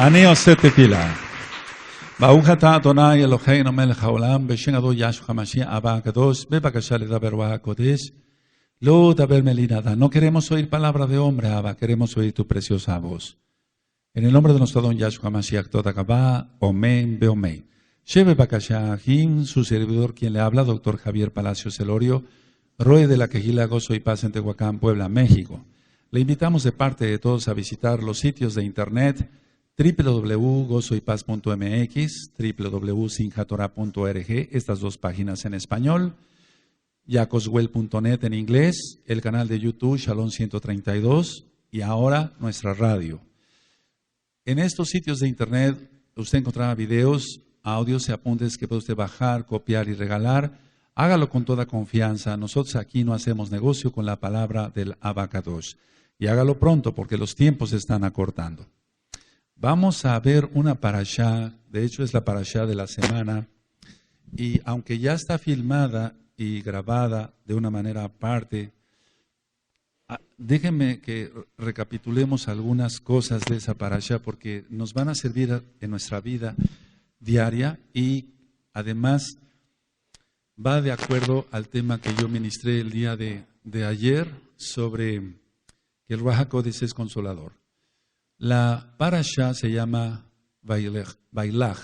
אני עושה תפילה. ברוך אתה אדוני אלוהינו מלך העולם, בשם אדון ישוע המשיח אבא הקדוש, בבקשה לדבר רוח הקודש. לא דבר מילים nada. No queremos oír palabra de hombre, Abba, queremos oír tu preciosa voz. En el nombre de nuestro don Yahshua Mashiach Todakabá, Omen, Beomen. Shebe Bakashahim, su servidor quien le habla, doctor Javier Palacios Elorio, Roe de la Quejila Gozo y Paz en Tehuacán, Puebla, México. Le invitamos de parte de todos a visitar los sitios de internet www.gozoypaz.mx, www.sinjatorah.org, estas dos páginas en español, yacoswell.net en inglés, el canal de YouTube Shalom 132 y ahora nuestra radio. En estos sitios de internet usted encontrará videos, audios y apuntes que puede usted bajar, copiar y regalar. Hágalo con toda confianza. Nosotros aquí no hacemos negocio con la palabra del Abacadosh. Y hágalo pronto porque los tiempos se están acortando. Vamos a ver una parashá, de hecho es la parashá de la semana. Y aunque ya está filmada y grabada de una manera aparte, déjenme que recapitulemos algunas cosas de esa parashá porque nos van a servir en nuestra vida diaria y además va de acuerdo al tema que yo ministré el día de ayer sobre que el Ruach HaKodesh es consolador. La parashá se llama Bailaj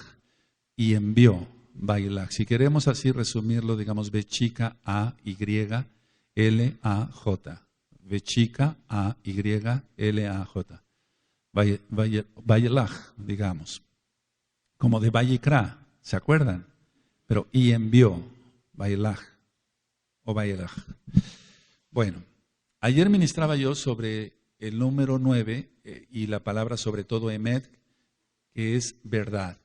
y envió Bailaj. Si queremos así resumirlo, digamos B chica A Y L A J. B chica A Y L A J. Bailaj, digamos. Como de Vayikra, ¿se acuerdan? Pero y envió Bailaj o Bailaj. Bueno, ayer ministraba yo sobre el número 9 y la palabra sobre todo Emet, que es verdad.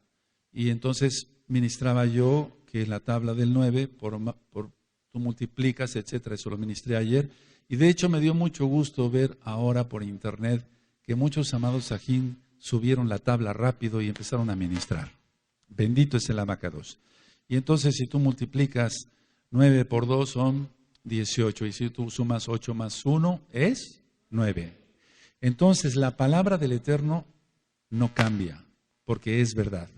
Y entonces ministraba yo que la tabla del 9, tú multiplicas, etcétera, eso lo ministré ayer. Y de hecho me dio mucho gusto ver ahora por internet que muchos amados sajín subieron la tabla rápido y empezaron a ministrar. Bendito es el Abacados. Y entonces si tú multiplicas 9 por 2 son 18. Y si tú sumas 8 más 1 es 9. Entonces la palabra del Eterno no cambia porque es verdad.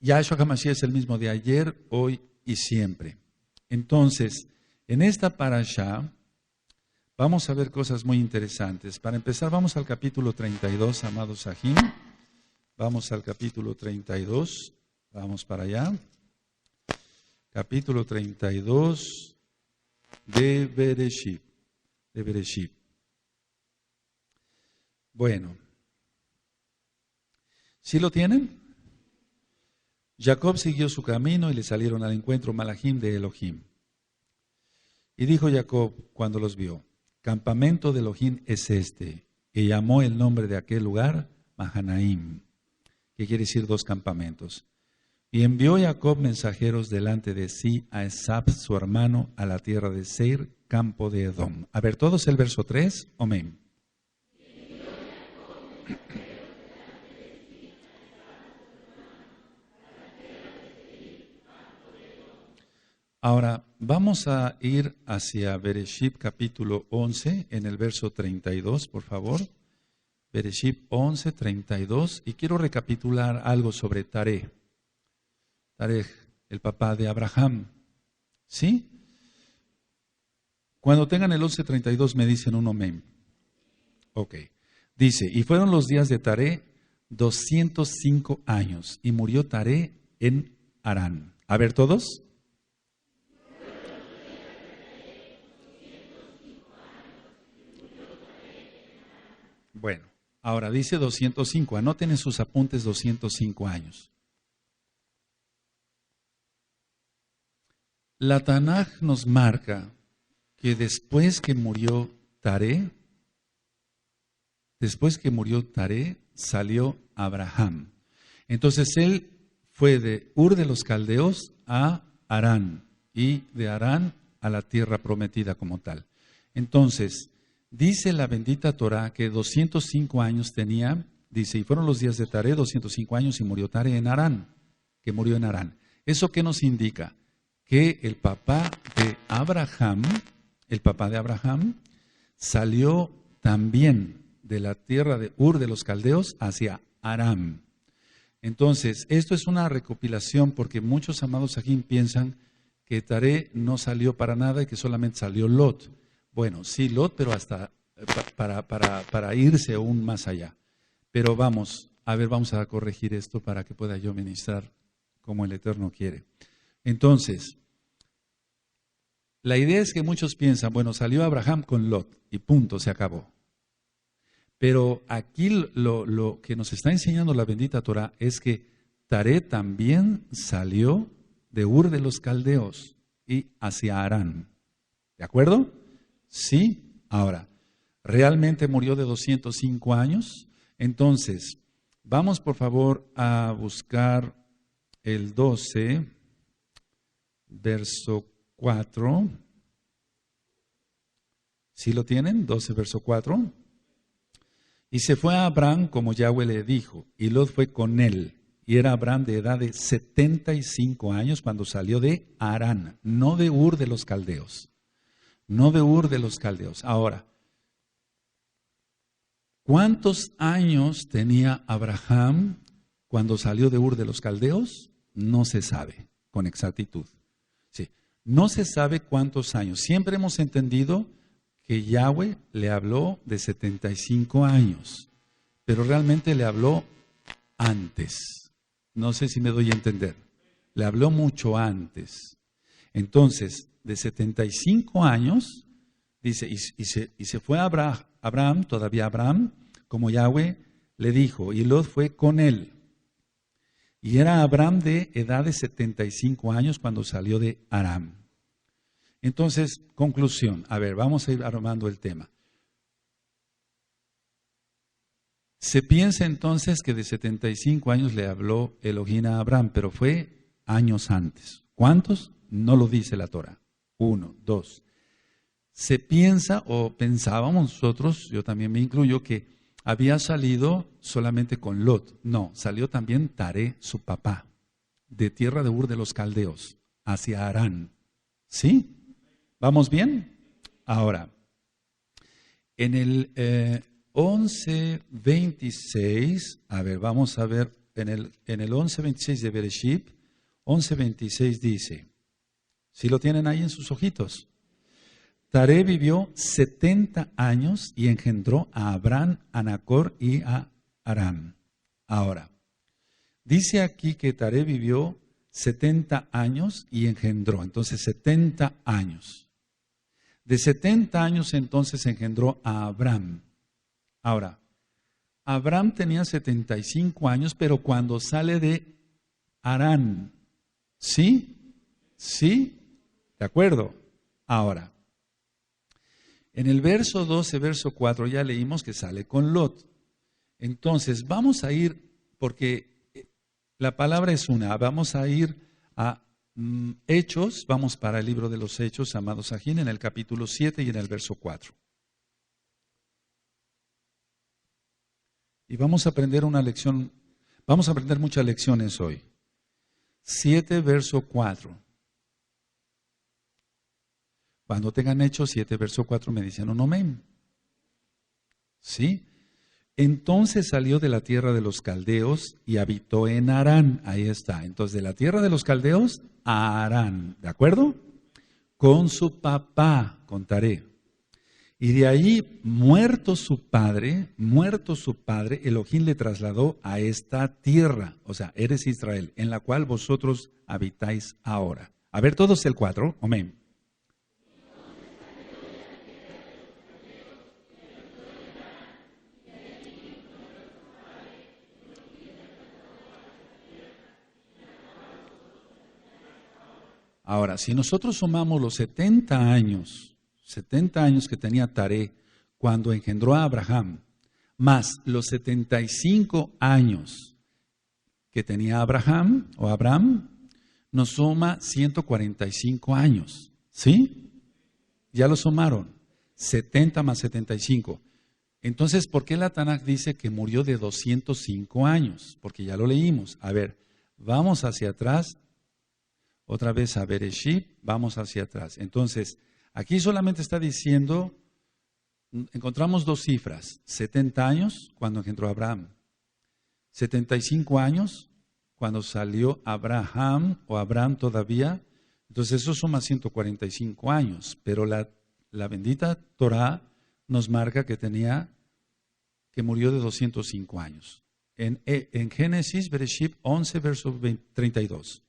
Yahshua HaMashiach es el mismo de ayer, hoy y siempre. Entonces, en esta parashá vamos a ver cosas muy interesantes. Para empezar, vamos al capítulo 32, amados Sahim. Vamos al capítulo 32. Vamos para allá. Capítulo 32 de Bereshit. Bueno. ¿Sí lo tienen? Jacob siguió su camino y le salieron al encuentro malajim de Elohim. Y dijo Jacob cuando los vio: campamento de Elohim es este. Y llamó el nombre de aquel lugar Mahanaim, que quiere decir dos campamentos. Y envió Jacob mensajeros delante de sí a Esab, su hermano, a la tierra de Seir, campo de Edom. A ver, todos el verso 3, amén. Ahora, vamos a ir hacia Bereshit capítulo 11, en el verso 32, por favor. Bereshit 11, 32. Y quiero recapitular algo sobre Taré. Taré, el papá de Abraham. ¿Sí? Cuando tengan el 11:32 me dicen un amén. Ok. Dice, y fueron los días de Taré 205 años, y murió Taré en Harán. A ver todos. Bueno, ahora dice 205, anoten en sus apuntes 205 años. La Tanaj nos marca que después que murió Taré, salió Abraham. Entonces él fue de Ur de los Caldeos a Harán y de Harán a la tierra prometida como tal. Entonces, dice la bendita Torah que 205 años tenía, dice, y fueron los días de Taré 205 años y murió Taré en Harán, que murió en Harán. ¿Eso qué nos indica? Que el papá de Abraham, salió también de la tierra de Ur de los Caldeos hacia Aram. Entonces, esto es una recopilación porque muchos amados aquí piensan que Taré no salió para nada y que solamente salió Lot. Bueno, sí, Lot, pero hasta para irse aún más allá. Pero vamos a corregir esto para que pueda yo ministrar como el Eterno quiere. Entonces, la idea es que muchos piensan, bueno, salió Abraham con Lot y punto, se acabó. Pero aquí lo que nos está enseñando la bendita Torah es que Taré también salió de Ur de los Caldeos y hacia Harán. ¿De acuerdo? Sí. Ahora, ¿realmente murió de 205 años? Entonces, vamos por favor a buscar el 12, verso 4. ¿Sí lo tienen? 12, verso 4. Y se fue a Abraham como Yahweh le dijo, y Lot fue con él. Y era Abraham de edad de 75 años cuando salió de Harán, no de Ur de los Caldeos. No de Ur de los Caldeos. Ahora, ¿cuántos años tenía Abraham cuando salió de Ur de los Caldeos? No se sabe con exactitud. Sí, no se sabe cuántos años. Siempre hemos entendido que Yahweh le habló de 75 años, pero realmente le habló antes. No sé si me doy a entender. Le habló mucho antes. Entonces, de 75 años, dice, y se fue a Abraham, todavía Abraham, como Yahweh le dijo, y Lot fue con él. Y era Abraham de edad de 75 años cuando salió de Aram. Entonces, conclusión. A ver, vamos a ir armando el tema. Se piensa entonces que de 75 años le habló Elohim a Abraham, pero fue años antes. ¿Cuántos? No lo dice la Torah. 1, 2. Se piensa o pensábamos nosotros, yo también me incluyo, que había salido solamente con Lot. No, salió también Taré, su papá, de tierra de Ur de los Caldeos, hacia Harán. ¿Sí? ¿Vamos bien? Ahora, en el 11:26, a ver, vamos a ver, en el 11:26 de Bereshit, 11:26 dice, ¿sí lo tienen ahí en sus ojitos? Taré vivió 70 años y engendró a Abraham, a Nacor y a Aram. Ahora, dice aquí que Taré vivió 70 años y engendró, entonces 70 años. De 70 años entonces engendró a Abraham. Ahora, Abraham tenía 75 años, pero cuando sale de Harán, ¿sí? ¿Sí? ¿De acuerdo? Ahora, en el verso 12, verso 4 ya leímos que sale con Lot. Entonces, vamos a ir, porque la palabra es una, vamos a ir a Hechos, vamos para el libro de los Hechos, amados Ajín, en el capítulo 7 y en el verso 4. Y vamos a aprender una lección, vamos a aprender muchas lecciones hoy. 7, verso 4. Cuando tengan Hechos 7, verso 4, me dicen un amén. ¿Sí? Entonces salió de la tierra de los caldeos y habitó en Harán. Ahí está. Entonces, de la tierra de los caldeos a Harán. ¿De acuerdo? Con su papá, con Taré. Y de ahí, muerto su padre, Elohim le trasladó a esta tierra. O sea, eres Israel, en la cual vosotros habitáis ahora. A ver, todos el 4. Amén. Ahora, si nosotros sumamos los 70 años que tenía Taré cuando engendró a Abraham, más los 75 años que tenía Abraham, nos suma 145 años. ¿Sí? Ya lo sumaron. 70 más 75. Entonces, ¿por qué la Tanaj dice que murió de 205 años? Porque ya lo leímos. A ver, vamos hacia atrás. Otra vez a Bereshit, vamos hacia atrás. Entonces, aquí solamente está diciendo encontramos dos cifras, 70 años cuando engendró a Abraham, 75 años cuando salió Abraham o Abraham todavía, entonces eso suma 145 años, pero la bendita Torah nos marca que murió de 205 años. En Génesis, Bereshit 11, verso 32.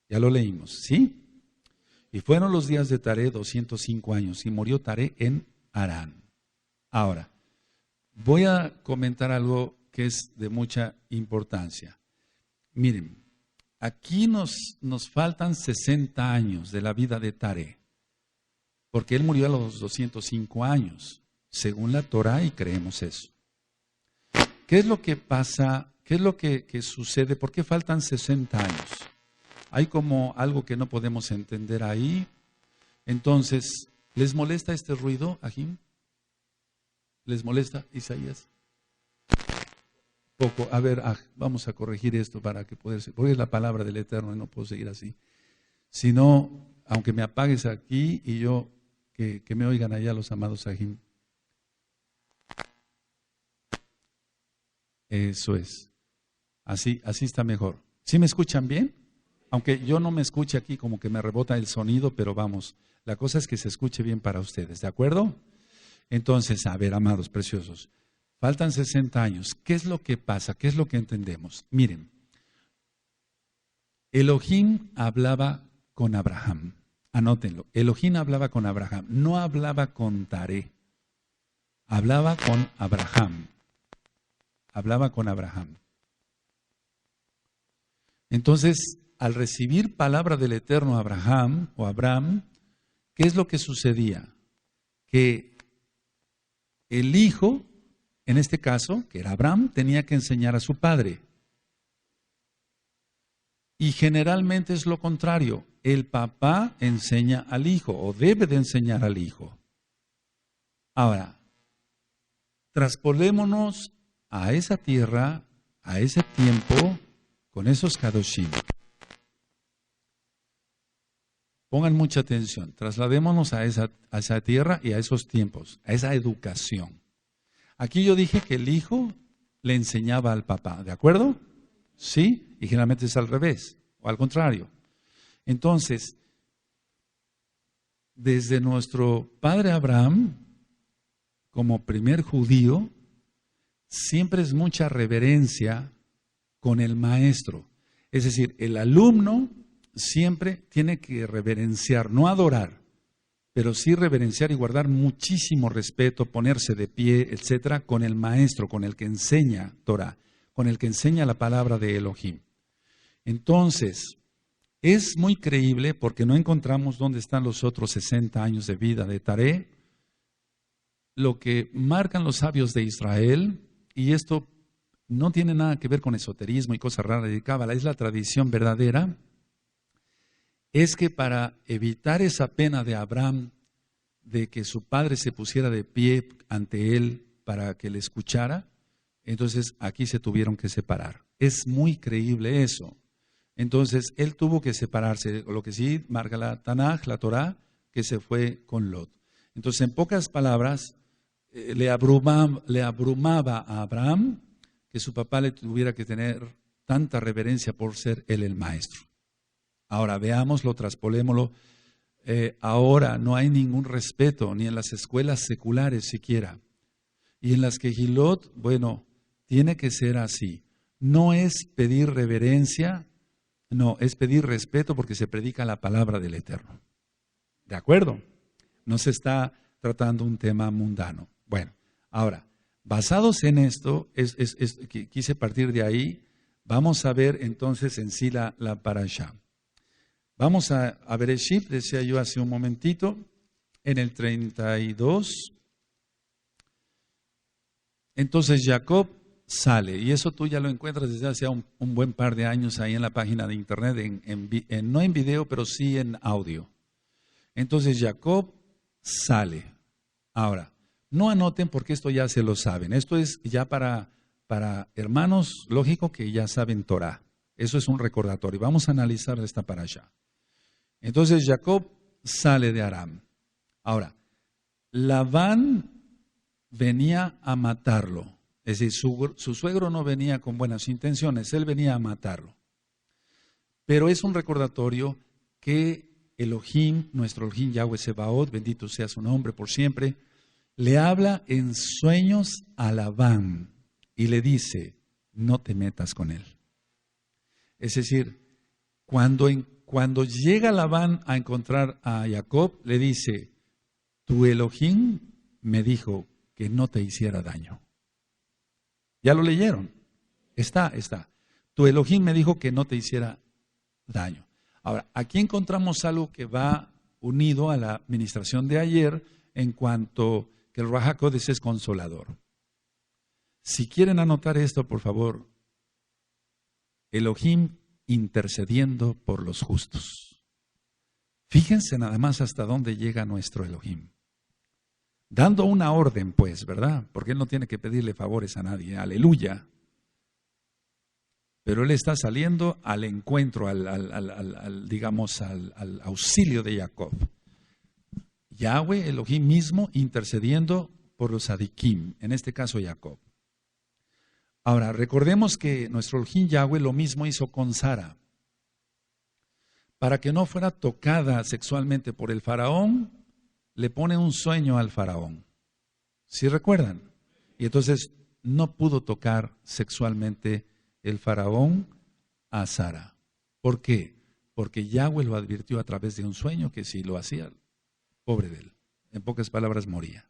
Ya lo leímos, ¿sí? Y fueron los días de Taré 205 años y murió Taré en Harán. Ahora, voy a comentar algo que es de mucha importancia. Miren, aquí nos faltan 60 años de la vida de Taré, porque él murió a los 205 años, según la Torah, y creemos eso. ¿Qué es lo que pasa? ¿Qué es lo que sucede? ¿Por qué faltan 60 años? Hay como algo que no podemos entender ahí. Entonces, ¿les molesta este ruido, Ajim? ¿Les molesta, Isaías? Poco. A ver, vamos a corregir esto para que pueda ser, porque es la palabra del Eterno y no puedo seguir así. Si no, aunque me apagues aquí y yo, que me oigan allá los amados Ajim. Eso es. Así está mejor. ¿Sí me escuchan bien? Aunque yo no me escuche aquí, como que me rebota el sonido, pero vamos, la cosa es que se escuche bien para ustedes, ¿de acuerdo? Entonces, a ver, amados preciosos, faltan 60 años. ¿Qué es lo que pasa? ¿Qué es lo que entendemos? Miren, Elohim hablaba con Abraham. Anótenlo, Elohim hablaba con Abraham, no hablaba con Taré, hablaba con Abraham. Hablaba con Abraham. Entonces, al recibir palabra del Eterno Abraham o Abraham, ¿qué es lo que sucedía? Que el hijo, en este caso, que era Abraham, tenía que enseñar a su padre. Y generalmente es lo contrario. El papá enseña al hijo o debe de enseñar al hijo. Ahora, traspolémonos a esa tierra, a ese tiempo, con esos kadoshim. Pongan mucha atención, trasladémonos a esa tierra y a esos tiempos, a esa educación. Aquí yo dije que el hijo le enseñaba al papá, ¿de acuerdo? Sí, y generalmente es al revés, o al contrario. Entonces, desde nuestro padre Abraham, como primer judío, siempre es mucha reverencia con el maestro. Es decir, el alumno siempre tiene que reverenciar, no adorar, pero sí reverenciar y guardar muchísimo respeto, ponerse de pie, etcétera, con el maestro, con el que enseña Torah, con el que enseña la palabra de Elohim. Entonces, es muy creíble porque no encontramos dónde están los otros 60 años de vida de Taré, lo que marcan los sabios de Israel. Y esto no tiene nada que ver con esoterismo y cosas raras de Cábala, es la tradición verdadera. Es que para evitar esa pena de Abraham, de que su padre se pusiera de pie ante él para que le escuchara, entonces aquí se tuvieron que separar. Es muy creíble eso. Entonces él tuvo que separarse, lo que sí marca la Tanaj, la Torah, que se fue con Lot. Entonces, en pocas palabras, le abrumaba a Abraham que su papá le tuviera que tener tanta reverencia por ser él el maestro. Ahora veámoslo, traspolémoslo. Ahora no hay ningún respeto, ni en las escuelas seculares siquiera. Y en las Kehilot, bueno, tiene que ser así. No es pedir reverencia, no, es pedir respeto porque se predica la palabra del Eterno. ¿De acuerdo? No se está tratando un tema mundano. Bueno, ahora, basados en esto, quise partir de ahí, vamos a ver entonces en sí la parashá. Vamos a Bereshit, decía yo hace un momentito, en el 32. Entonces Jacob sale, y eso tú ya lo encuentras desde hace un buen par de años ahí en la página de internet, no en video, pero sí en audio. Entonces Jacob sale. Ahora, no anoten porque esto ya se lo saben. Esto es ya para hermanos, lógico que ya saben Torah. Eso es un recordatorio. Vamos a analizar esta parashá. Entonces Jacob sale de Aram. Ahora, Labán venía a matarlo. Es decir, su suegro no venía con buenas intenciones, él venía a matarlo. Pero es un recordatorio que Elohim, nuestro Elohim Yahweh Sebaot, bendito sea su nombre por siempre, le habla en sueños a Labán y le dice, no te metas con él. Es decir, cuando llega Labán a encontrar a Jacob, le dice, tu Elohim me dijo que no te hiciera daño. Ya lo leyeron. Está. Tu Elohim me dijo que no te hiciera daño. Ahora, aquí encontramos algo que va unido a la administración de ayer en cuanto que el Ruach HaKodesh es consolador. Si quieren anotar esto, por favor, Elohim intercediendo por los justos. Fíjense nada más hasta dónde llega nuestro Elohim. Dando una orden, pues, ¿verdad? Porque Él no tiene que pedirle favores a nadie. Aleluya. Pero Él está saliendo al encuentro, al auxilio de Jacob. Yahweh, Elohim mismo, intercediendo por los Sadikim, en este caso Jacob. Ahora, recordemos que nuestro Elohim Yahweh lo mismo hizo con Sara. Para que no fuera tocada sexualmente por el faraón, le pone un sueño al faraón. ¿Sí recuerdan? Y entonces no pudo tocar sexualmente el faraón a Sara. ¿Por qué? Porque Yahweh lo advirtió a través de un sueño que si lo hacía, pobre de él. En pocas palabras, moría.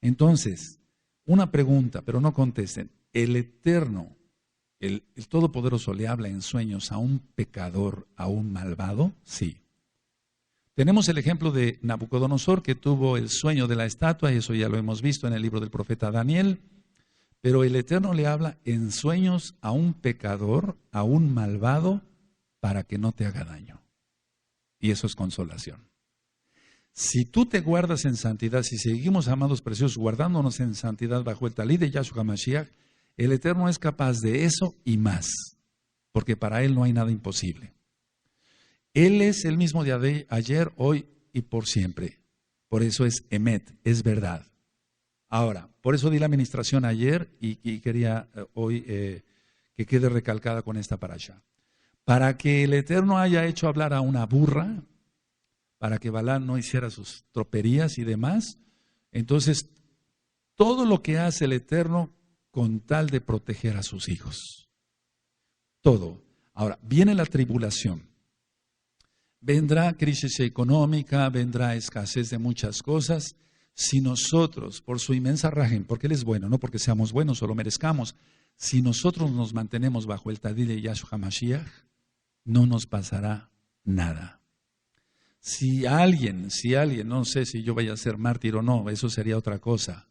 Entonces, una pregunta, pero no contesten. ¿El Eterno, el Todopoderoso, le habla en sueños a un pecador, a un malvado? Sí. Tenemos el ejemplo de Nabucodonosor, que tuvo el sueño de la estatua, y eso ya lo hemos visto en el libro del profeta Daniel. Pero el Eterno le habla en sueños a un pecador, a un malvado, para que no te haga daño. Y eso es consolación. Si tú te guardas en santidad, si seguimos, amados preciosos, guardándonos en santidad bajo el talí de Yahshua HaMashiach, el Eterno es capaz de eso y más, porque para Él no hay nada imposible. Él es el mismo de ayer, hoy y por siempre. Por eso es Emet, es verdad. Ahora, por eso di la administración ayer y quería hoy que quede recalcada con esta parasha. Para que el Eterno haya hecho hablar a una burra, para que Balaam no hiciera sus troperías y demás, entonces todo lo que hace el Eterno con tal de proteger a sus hijos. Todo. Ahora, viene la tribulación. Vendrá crisis económica, vendrá escasez de muchas cosas. Si nosotros, por su inmensa rajem, porque Él es bueno, no porque seamos buenos o lo merezcamos, si nosotros nos mantenemos bajo el tadí de Yahshua HaMashiach, no nos pasará nada. Si alguien, no sé si yo vaya a ser mártir o no, eso sería otra cosa.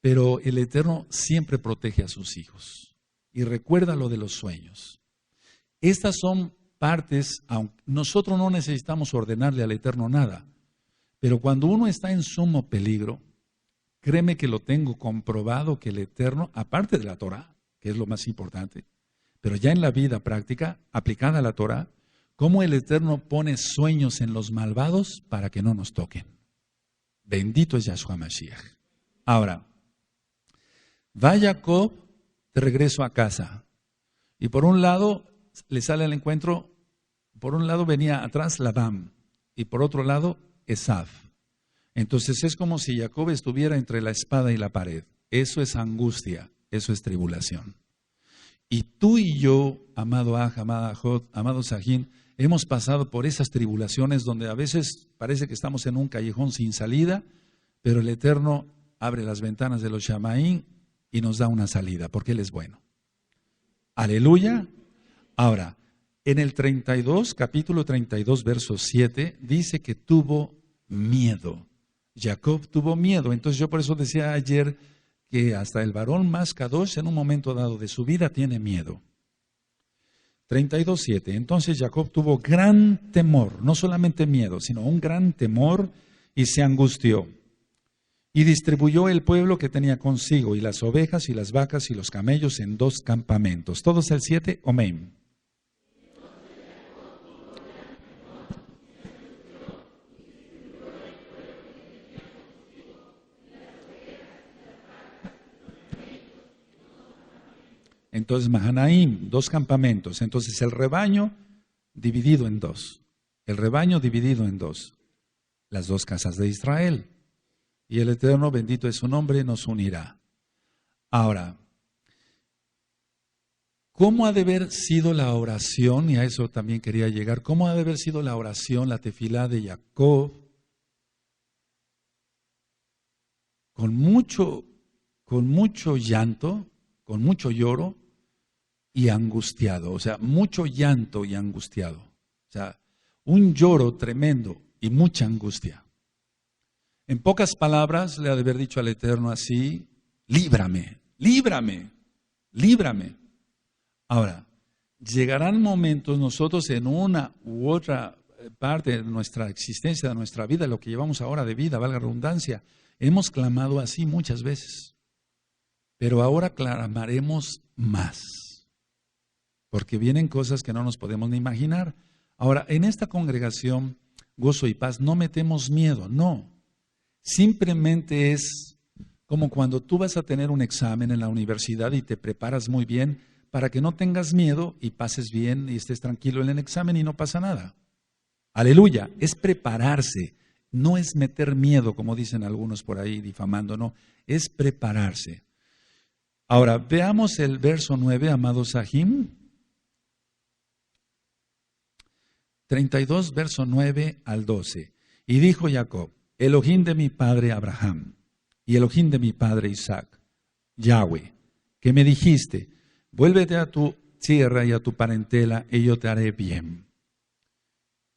Pero el Eterno siempre protege a sus hijos. Y recuerda lo de los sueños. Estas son partes, aunque nosotros no necesitamos ordenarle al Eterno nada. Pero cuando uno está en sumo peligro, créeme que lo tengo comprobado que el Eterno, aparte de la Torah, que es lo más importante, pero ya en la vida práctica, aplicada a la Torah, cómo el Eterno pone sueños en los malvados para que no nos toquen. Bendito es Yahshua Mashiach. Ahora, va Jacob de regreso a casa. Y por un lado le sale al encuentro, por un lado venía atrás Labán y por otro lado Esav. Entonces es como si Jacob estuviera entre la espada y la pared. Eso es angustia, eso es tribulación. Y tú y yo, amado Aj, amada Jod, amado Sahin, hemos pasado por esas tribulaciones donde a veces parece que estamos en un callejón sin salida, pero el Eterno abre las ventanas de los Shamaín y nos da una salida, porque Él es bueno. Aleluya. Ahora, en el 32, capítulo 32, verso 7, dice que tuvo miedo. Jacob tuvo miedo. Entonces yo por eso decía ayer que hasta el varón más kadosh en un momento dado de su vida tiene miedo. 32:7. Entonces Jacob tuvo gran temor, no solamente miedo, sino un gran temor y se angustió. Y distribuyó el pueblo que tenía consigo, y las ovejas y las vacas y los camellos en 2 campamentos. Todos el 7, amén. Entonces Mahanaim, 2 campamentos. Entonces el rebaño dividido en 2. El rebaño dividido en 2. Las 2 casas de Israel. Y el Eterno, bendito es su nombre, nos unirá. Ahora, ¿cómo ha de haber sido la oración? Y a eso también quería llegar. ¿Cómo ha de haber sido la oración, la tefilá de Jacob? Con mucho llanto, con mucho lloro y angustiado. O sea, mucho llanto y angustiado. O sea, un lloro tremendo y mucha angustia. En pocas palabras, le ha de haber dicho al Eterno así: líbrame, líbrame, líbrame. Ahora, llegarán momentos nosotros en una u otra parte de nuestra existencia, de nuestra vida, lo que llevamos ahora de vida, valga la redundancia, hemos clamado así muchas veces. Pero ahora clamaremos más, porque vienen cosas que no nos podemos ni imaginar. Ahora, en esta congregación, Gozo y Paz, no metemos miedo, no. Simplemente es como cuando tú vas a tener un examen en la universidad y te preparas muy bien para que no tengas miedo y pases bien y estés tranquilo en el examen y no pasa nada. Aleluya, es prepararse, no es meter miedo, como dicen algunos por ahí difamando, no, es prepararse. Ahora, veamos el verso 9, amados Sahim. 32, verso 9 al 12. Y dijo Jacob: Elohim de mi padre Abraham y Elohim de mi padre Isaac, Yahweh, que me dijiste: vuélvete a tu tierra y a tu parentela, y yo te haré bien.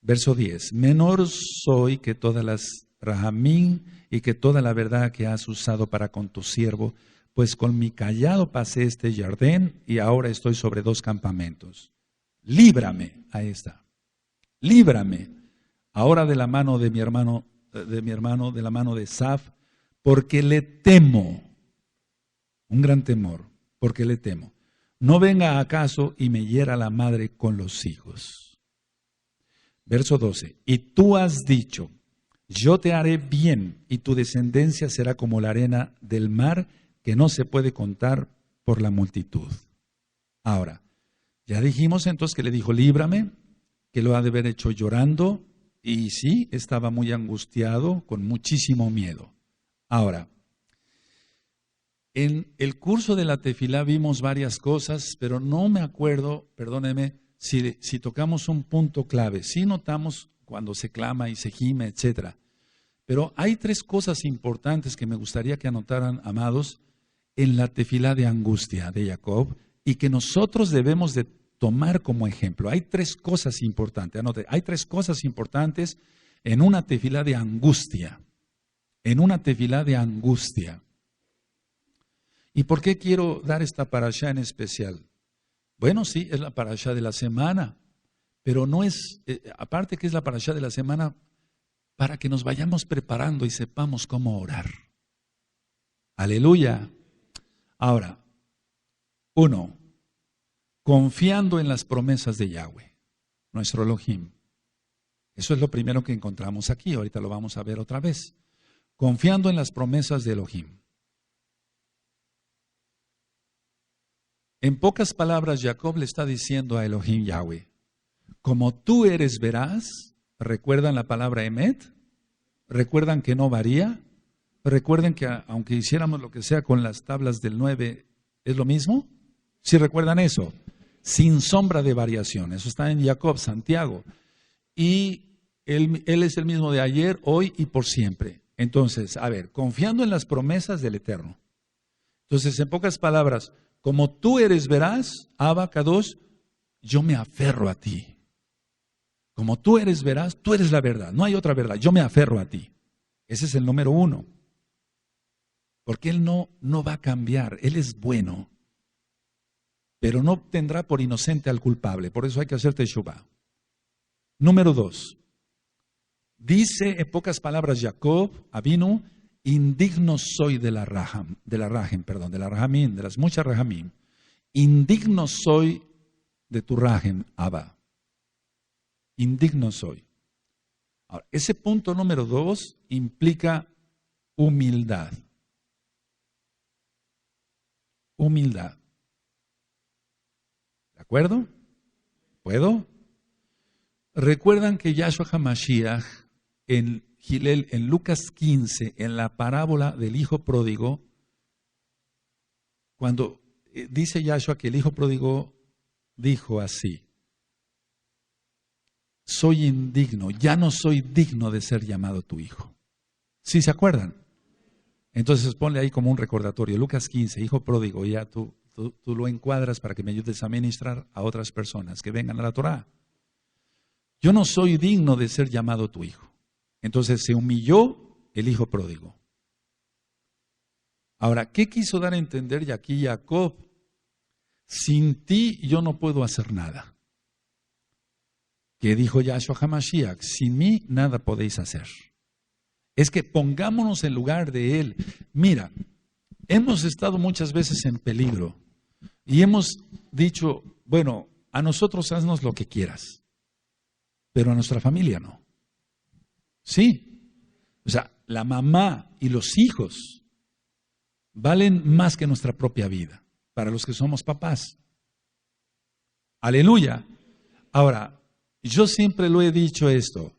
Verso 10. Menor soy que todas las rahamín y que toda la verdad que has usado para con tu siervo, pues con mi cayado pasé este Jardín y ahora estoy sobre 2 campamentos. Líbrame, ahí está. Líbrame ahora de la mano de mi hermano, de la mano de Saf, porque le temo. Un gran temor, porque le temo. No venga acaso y me hiera la madre con los hijos. Verso 12. Y tú has dicho: yo te haré bien y tu descendencia será como la arena del mar, que no se puede contar por la multitud. Ahora, ya dijimos entonces que le dijo: líbrame, que lo ha de haber hecho llorando, y sí, estaba muy angustiado, con muchísimo miedo. Ahora, en el curso de la tefilá vimos varias cosas, pero no me acuerdo, perdóneme, si tocamos un punto clave. Sí notamos cuando se clama y se gime, etc. Pero hay 3 cosas importantes que me gustaría que anotaran, amados, en la tefilá de angustia de Jacob, y que nosotros debemos de tomar como ejemplo. Hay 3 cosas importantes, anote, hay 3 cosas importantes en una tefilá de angustia. En una tefilá de angustia. ¿Y por qué quiero dar esta parashá en especial? Bueno, sí, es la parashá de la semana, pero no es, aparte que es la parashá de la semana, para que nos vayamos preparando y sepamos cómo orar. Aleluya. Ahora, 1, confiando en las promesas de Yahweh, nuestro Elohim. Eso es lo primero que encontramos aquí, ahorita lo vamos a ver otra vez. Confiando en las promesas de Elohim. En pocas palabras, Jacob le está diciendo a Elohim Yahweh: como tú eres veraz, ¿recuerdan la palabra emet? ¿Recuerdan que no varía? ¿Recuerden que aunque hiciéramos lo que sea con las tablas del 9, es lo mismo? ¿Sí recuerdan eso? Sin sombra de variación. Eso está en Jacob, Santiago. Y él es el mismo de ayer, hoy y por siempre. Entonces, a ver, confiando en las promesas del Eterno. Entonces, en pocas palabras, como tú eres veraz, Abba Kadosh, yo me aferro a ti. Como tú eres veraz, tú eres la verdad. No hay otra verdad. Yo me aferro a ti. Ese es el número 1. Porque Él no va a cambiar. Él es bueno. Pero no tendrá por inocente al culpable. Por eso hay que hacer teshuvá. Número 2. Dice en pocas palabras Jacob, Avinu: indigno soy de la rahamín, de las muchas rahamín. Indigno soy de tu rahem, Abba. Indigno soy. Ahora, ese punto número 2 implica humildad. Humildad. acuerdo? ¿Puedo? ¿Recuerdan que Yahshua HaMashiach en Gilel, en Lucas 15, en la parábola del hijo pródigo, cuando dice Yahshua que el hijo pródigo dijo así: soy indigno, ya no soy digno de ser llamado tu hijo. ¿Sí se acuerdan? Entonces ponle ahí como un recordatorio, Lucas 15, hijo pródigo, ya tú lo encuadras para que me ayudes a ministrar a otras personas que vengan a la Torá. Yo no soy digno de ser llamado tu hijo. Entonces se humilló el hijo pródigo. Ahora, ¿qué quiso dar a entender aquí Jacob? Sin ti yo no puedo hacer nada. ¿Qué dijo Yahshua HaMashiach? Sin mí nada podéis hacer. Es que pongámonos en lugar de él. Mira, hemos estado muchas veces en peligro y hemos dicho, bueno, a nosotros haznos lo que quieras, pero a nuestra familia no. Sí, o sea, la mamá y los hijos valen más que nuestra propia vida, para los que somos papás. Aleluya. Ahora, yo siempre lo he dicho esto,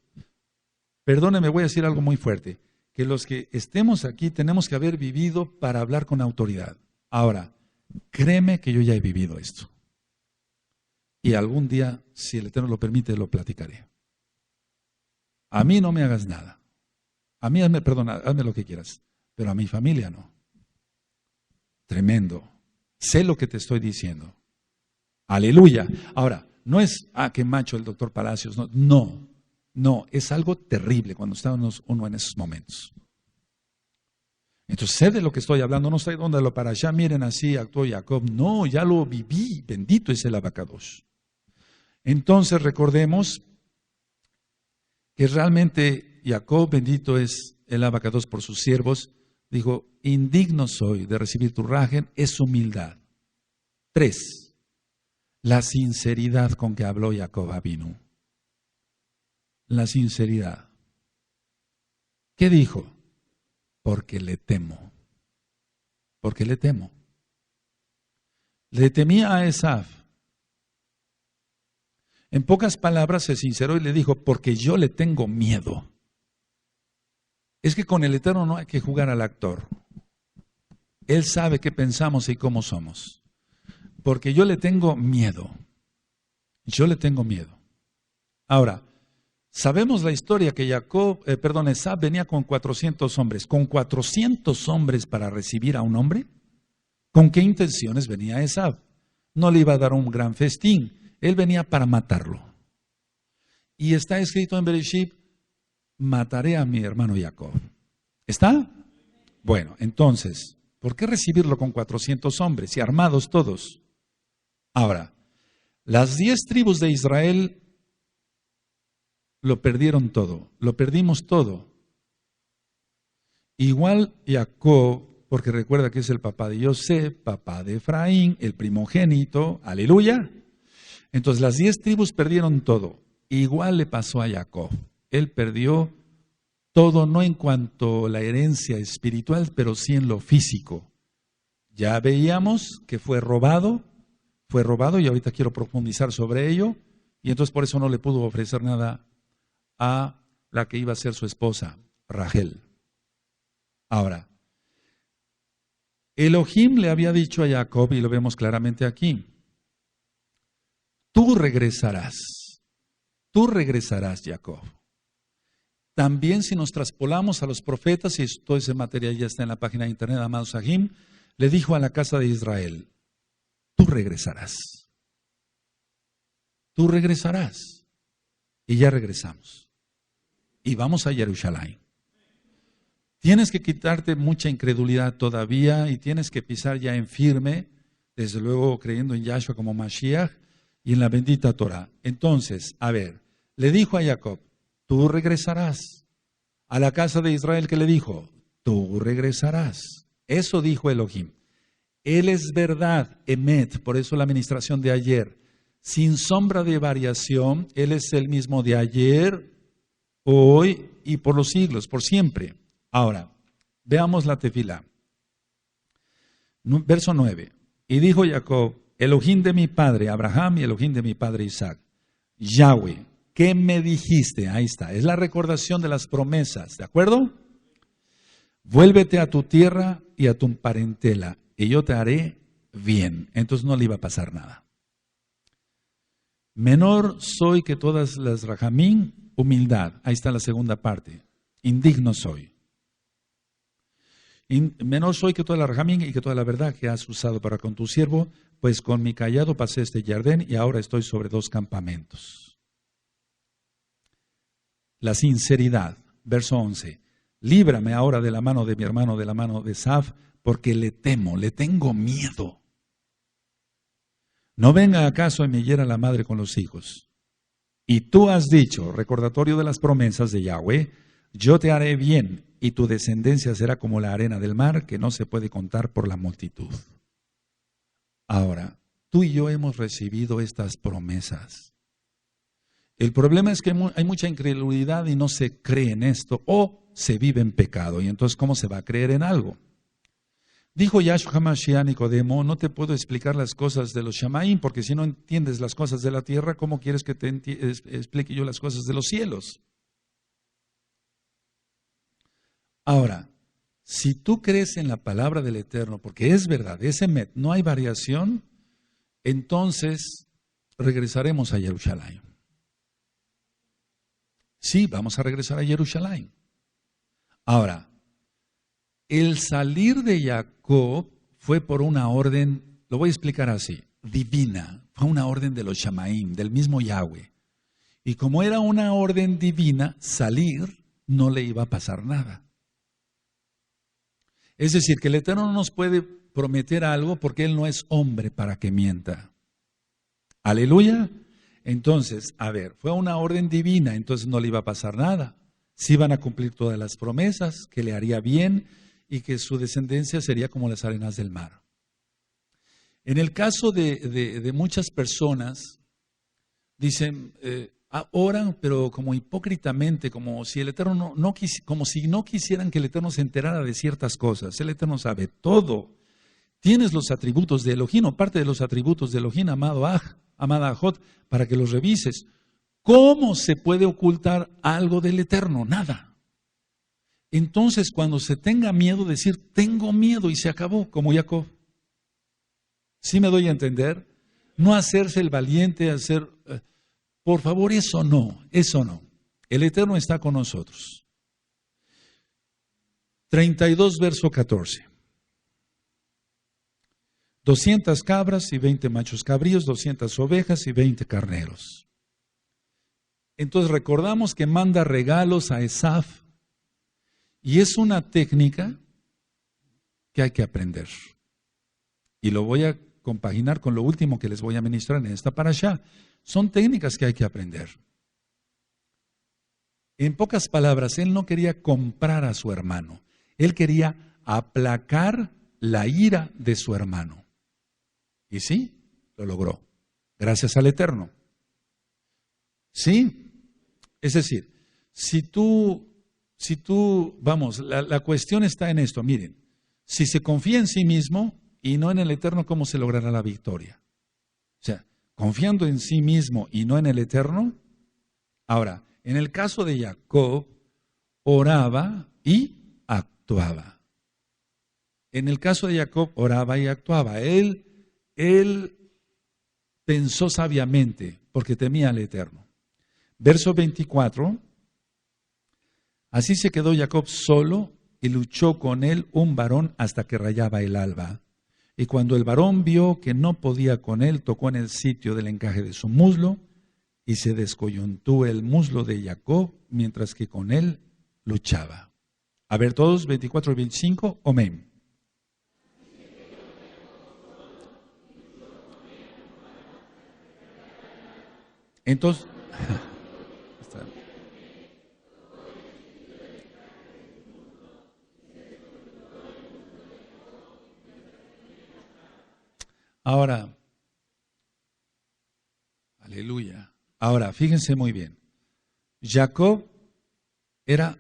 perdóneme, voy a decir algo muy fuerte, que los que estemos aquí tenemos que haber vivido para hablar con autoridad. Ahora, créeme que yo ya he vivido esto. Y algún día, si el Eterno lo permite, lo platicaré. A mí no me hagas nada. A mí hazme lo que quieras, pero a mi familia no. Tremendo. Sé lo que te estoy diciendo. Aleluya. Ahora, no es, qué macho el doctor Palacios. No, es algo terrible cuando está uno en esos momentos. Entonces sé de lo que estoy hablando, no estoy donde lo para allá, miren así actuó Jacob. No, ya lo viví, bendito es el abacadosh. Entonces recordemos que realmente Jacob, bendito es el abacadosh por sus siervos, dijo, indigno soy de recibir tu rajen, es humildad. 3, la sinceridad con que habló Jacob Avinu. La sinceridad. ¿Qué dijo? Porque le temo. Porque le temo. Le temía a Esaf. En pocas palabras se sinceró y le dijo, porque yo le tengo miedo. Es que con el Eterno no hay que jugar al actor. Él sabe qué pensamos y cómo somos. Porque yo le tengo miedo. Yo le tengo miedo. Ahora, sabemos la historia que Esaf venía con 400 hombres. ¿Con 400 hombres para recibir a un hombre? ¿Con qué intenciones venía Esaf? No le iba a dar un gran festín. Él venía para matarlo. Y está escrito en Bereshit, mataré a mi hermano Jacob. ¿Está? Bueno, entonces, ¿por qué recibirlo con 400 hombres y armados todos? Ahora, las 10 tribus de Israel lo perdieron todo, lo perdimos todo. Igual Jacob, porque recuerda que es el papá de José, papá de Efraín, el primogénito, aleluya. Entonces las 10 tribus perdieron todo. Igual le pasó a Jacob. Él perdió todo, no en cuanto a la herencia espiritual, pero sí en lo físico. Ya veíamos que fue robado y ahorita quiero profundizar sobre ello. Y entonces por eso no le pudo ofrecer nada a la que iba a ser su esposa, Rachel. Ahora, Elohim le había dicho a Jacob, y lo vemos claramente aquí, tú regresarás, Jacob. También si nos traspolamos a los profetas, y todo ese material ya está en la página de internet, Amado Sahim, le dijo a la casa de Israel, tú regresarás. Tú regresarás. Y ya regresamos. Y vamos a Jerusalén. Tienes que quitarte mucha incredulidad todavía y tienes que pisar ya en firme, desde luego creyendo en Yahshua como Mashiach y en la bendita Torah. Entonces, a ver, le dijo a Jacob, tú regresarás. A la casa de Israel, ¿qué le dijo? Tú regresarás. Eso dijo Elohim. Él es verdad, Emet, por eso la administración de ayer. Sin sombra de variación, Él es el mismo de ayer, hoy y por los siglos, por siempre. Ahora, veamos la tefilá. Verso 9. Y dijo Jacob, Elohim de mi padre Abraham y Elohim de mi padre Isaac. Yahweh, ¿qué me dijiste? Ahí está, es la recordación de las promesas, ¿de acuerdo? Vuélvete a tu tierra y a tu parentela, y yo te haré bien. Entonces no le iba a pasar nada. Menor soy que todas las rajamín, humildad. Ahí está la segunda parte. Indigno soy. Menor soy que toda la rajamín y que toda la verdad que has usado para con tu siervo, pues con mi cayado pasé este Jardín y ahora estoy sobre 2 campamentos. La sinceridad, verso 11. Líbrame ahora de la mano de mi hermano, de la mano de Saf, porque le temo, le tengo miedo. No venga acaso y me hiera la madre con los hijos. Y tú has dicho, recordatorio de las promesas de Yahweh, yo te haré bien y tu descendencia será como la arena del mar que no se puede contar por la multitud. Ahora, tú y yo hemos recibido estas promesas. El problema es que hay mucha incredulidad y no se cree en esto o se vive en pecado. Y entonces, ¿cómo se va a creer en algo? Dijo Yahshua HaMashiach a Nicodemo, no te puedo explicar las cosas de los Shamaim, porque si no entiendes las cosas de la tierra, ¿cómo quieres que te explique yo las cosas de los cielos? Ahora, si tú crees en la palabra del Eterno, porque es verdad, es emet, no hay variación, entonces regresaremos a Jerusalén. Sí, vamos a regresar a Jerusalén. Ahora, el salir de Jacob fue por una orden, lo voy a explicar así, divina. Fue una orden de los Shamaim, del mismo Yahweh. Y como era una orden divina, salir no le iba a pasar nada. Es decir, que el Eterno no nos puede prometer algo porque Él no es hombre para que mienta. Aleluya. Entonces, a ver, fue una orden divina, entonces no le iba a pasar nada. Sí iban a cumplir todas las promesas, que le haría bien y que su descendencia sería como las arenas del mar. En el caso de muchas personas, dicen, oran, pero como hipócritamente, como si el Eterno como si no quisieran que el Eterno se enterara de ciertas cosas. El Eterno sabe todo. Tienes los atributos de Elohim, o parte de los atributos de Elohim, amada Ajot, para que los revises. ¿Cómo se puede ocultar algo del Eterno? Nada. Entonces, cuando se tenga miedo, decir, tengo miedo y se acabó, como Jacob. ¿Sí me doy a entender? No hacerse el valiente, por favor, eso no. El Eterno está con nosotros. 32, verso 14. 200 cabras y 20 machos cabríos, 200 ovejas y 20 carneros. Entonces recordamos que manda regalos a Esaf y es una técnica que hay que aprender. Y lo voy a compaginar con lo último que les voy a ministrar en esta parashá. Son técnicas que hay que aprender. En pocas palabras, él no quería comprar a su hermano. Él quería aplacar la ira de su hermano. Y sí, lo logró. Gracias al Eterno. ¿Sí? Es decir, si tú, vamos, la cuestión está en esto. Miren, si se confía en sí mismo y no en el Eterno, ¿cómo se logrará la victoria? O sea, confiando en sí mismo y no en el Eterno. Ahora, en el caso de Jacob, oraba y actuaba. En el caso de Jacob, oraba y actuaba. Él pensó sabiamente porque temía al Eterno. Verso 24. Así se quedó Jacob solo y luchó con él un varón hasta que rayaba el alba. Y cuando el varón vio que no podía con él, tocó en el sitio del encaje de su muslo y se descoyuntó el muslo de Jacob mientras que con él luchaba. A ver todos, 24 y 25, amén. Entonces, ahora, aleluya. Ahora, fíjense muy bien. Jacob era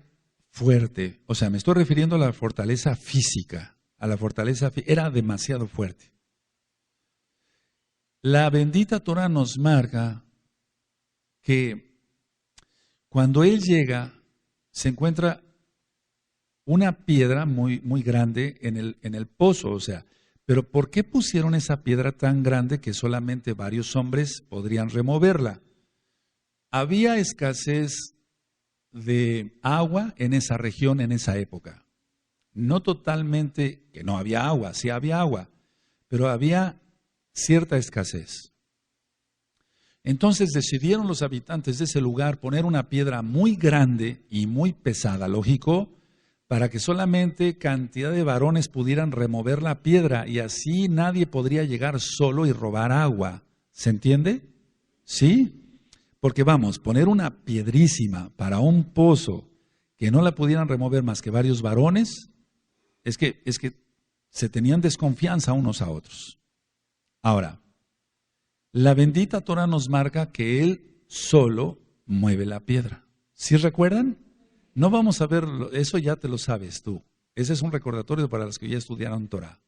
fuerte, o sea, me estoy refiriendo a la fortaleza física, era demasiado fuerte. La bendita Torah nos marca que cuando él llega, se encuentra una piedra muy, muy grande en el pozo, o sea, pero ¿por qué pusieron esa piedra tan grande que solamente varios hombres podrían removerla? Había escasez de agua en esa región, en esa época. No totalmente, que no había agua, sí había agua, pero había cierta escasez. Entonces decidieron los habitantes de ese lugar poner una piedra muy grande y muy pesada, lógico, para que solamente cantidad de varones pudieran remover la piedra y así nadie podría llegar solo y robar agua. ¿Se entiende? ¿Sí? Porque vamos, poner una piedrísima para un pozo que no la pudieran remover más que varios varones, es que se tenían desconfianza unos a otros. Ahora, la bendita Torah nos marca que Él solo mueve la piedra. ¿Sí recuerdan? No vamos a ver, eso ya te lo sabes tú. Ese es un recordatorio para los que ya estudiaron Torah.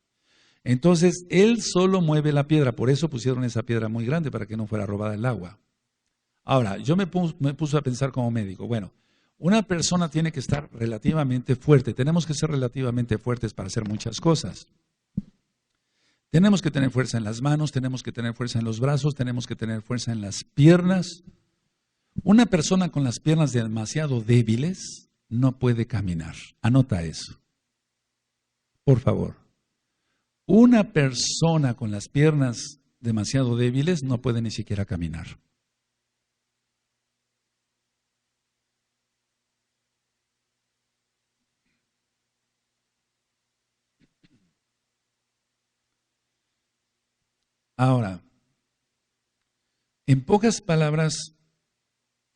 Entonces, Él solo mueve la piedra, por eso pusieron esa piedra muy grande para que no fuera robada el agua. Ahora, yo me puse a pensar como médico, bueno, una persona tiene que estar relativamente fuerte, tenemos que ser relativamente fuertes para hacer muchas cosas. Tenemos que tener fuerza en las manos, tenemos que tener fuerza en los brazos, tenemos que tener fuerza en las piernas. Una persona con las piernas demasiado débiles no puede caminar. Anota eso. Por favor. Una persona con las piernas demasiado débiles no puede ni siquiera caminar. Ahora, en pocas palabras,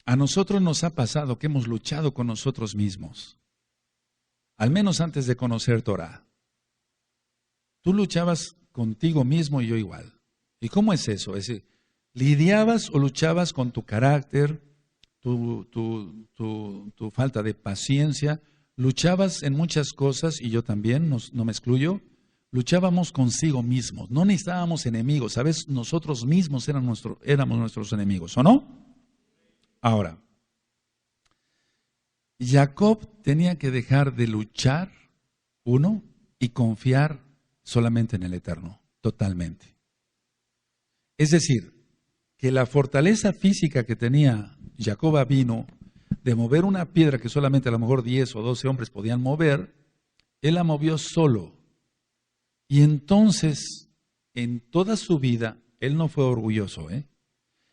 a nosotros nos ha pasado que hemos luchado con nosotros mismos, al menos antes de conocer Torah. Tú luchabas contigo mismo y yo igual. ¿Y cómo es eso? Es decir, ¿lidiabas o luchabas con tu carácter, tu falta de paciencia? Luchabas en muchas cosas, y yo también, no me excluyo. Luchábamos consigo mismos, no necesitábamos enemigos, ¿sabes? Nosotros mismos éramos nuestros enemigos, ¿o no? Ahora, Jacob tenía que dejar de luchar, uno, y confiar solamente en el Eterno, totalmente. Es decir, que la fortaleza física que tenía Jacob vino de mover una piedra que solamente a lo mejor 10 o 12 hombres podían mover, él la movió solo. Y entonces, en toda su vida, él no fue orgulloso,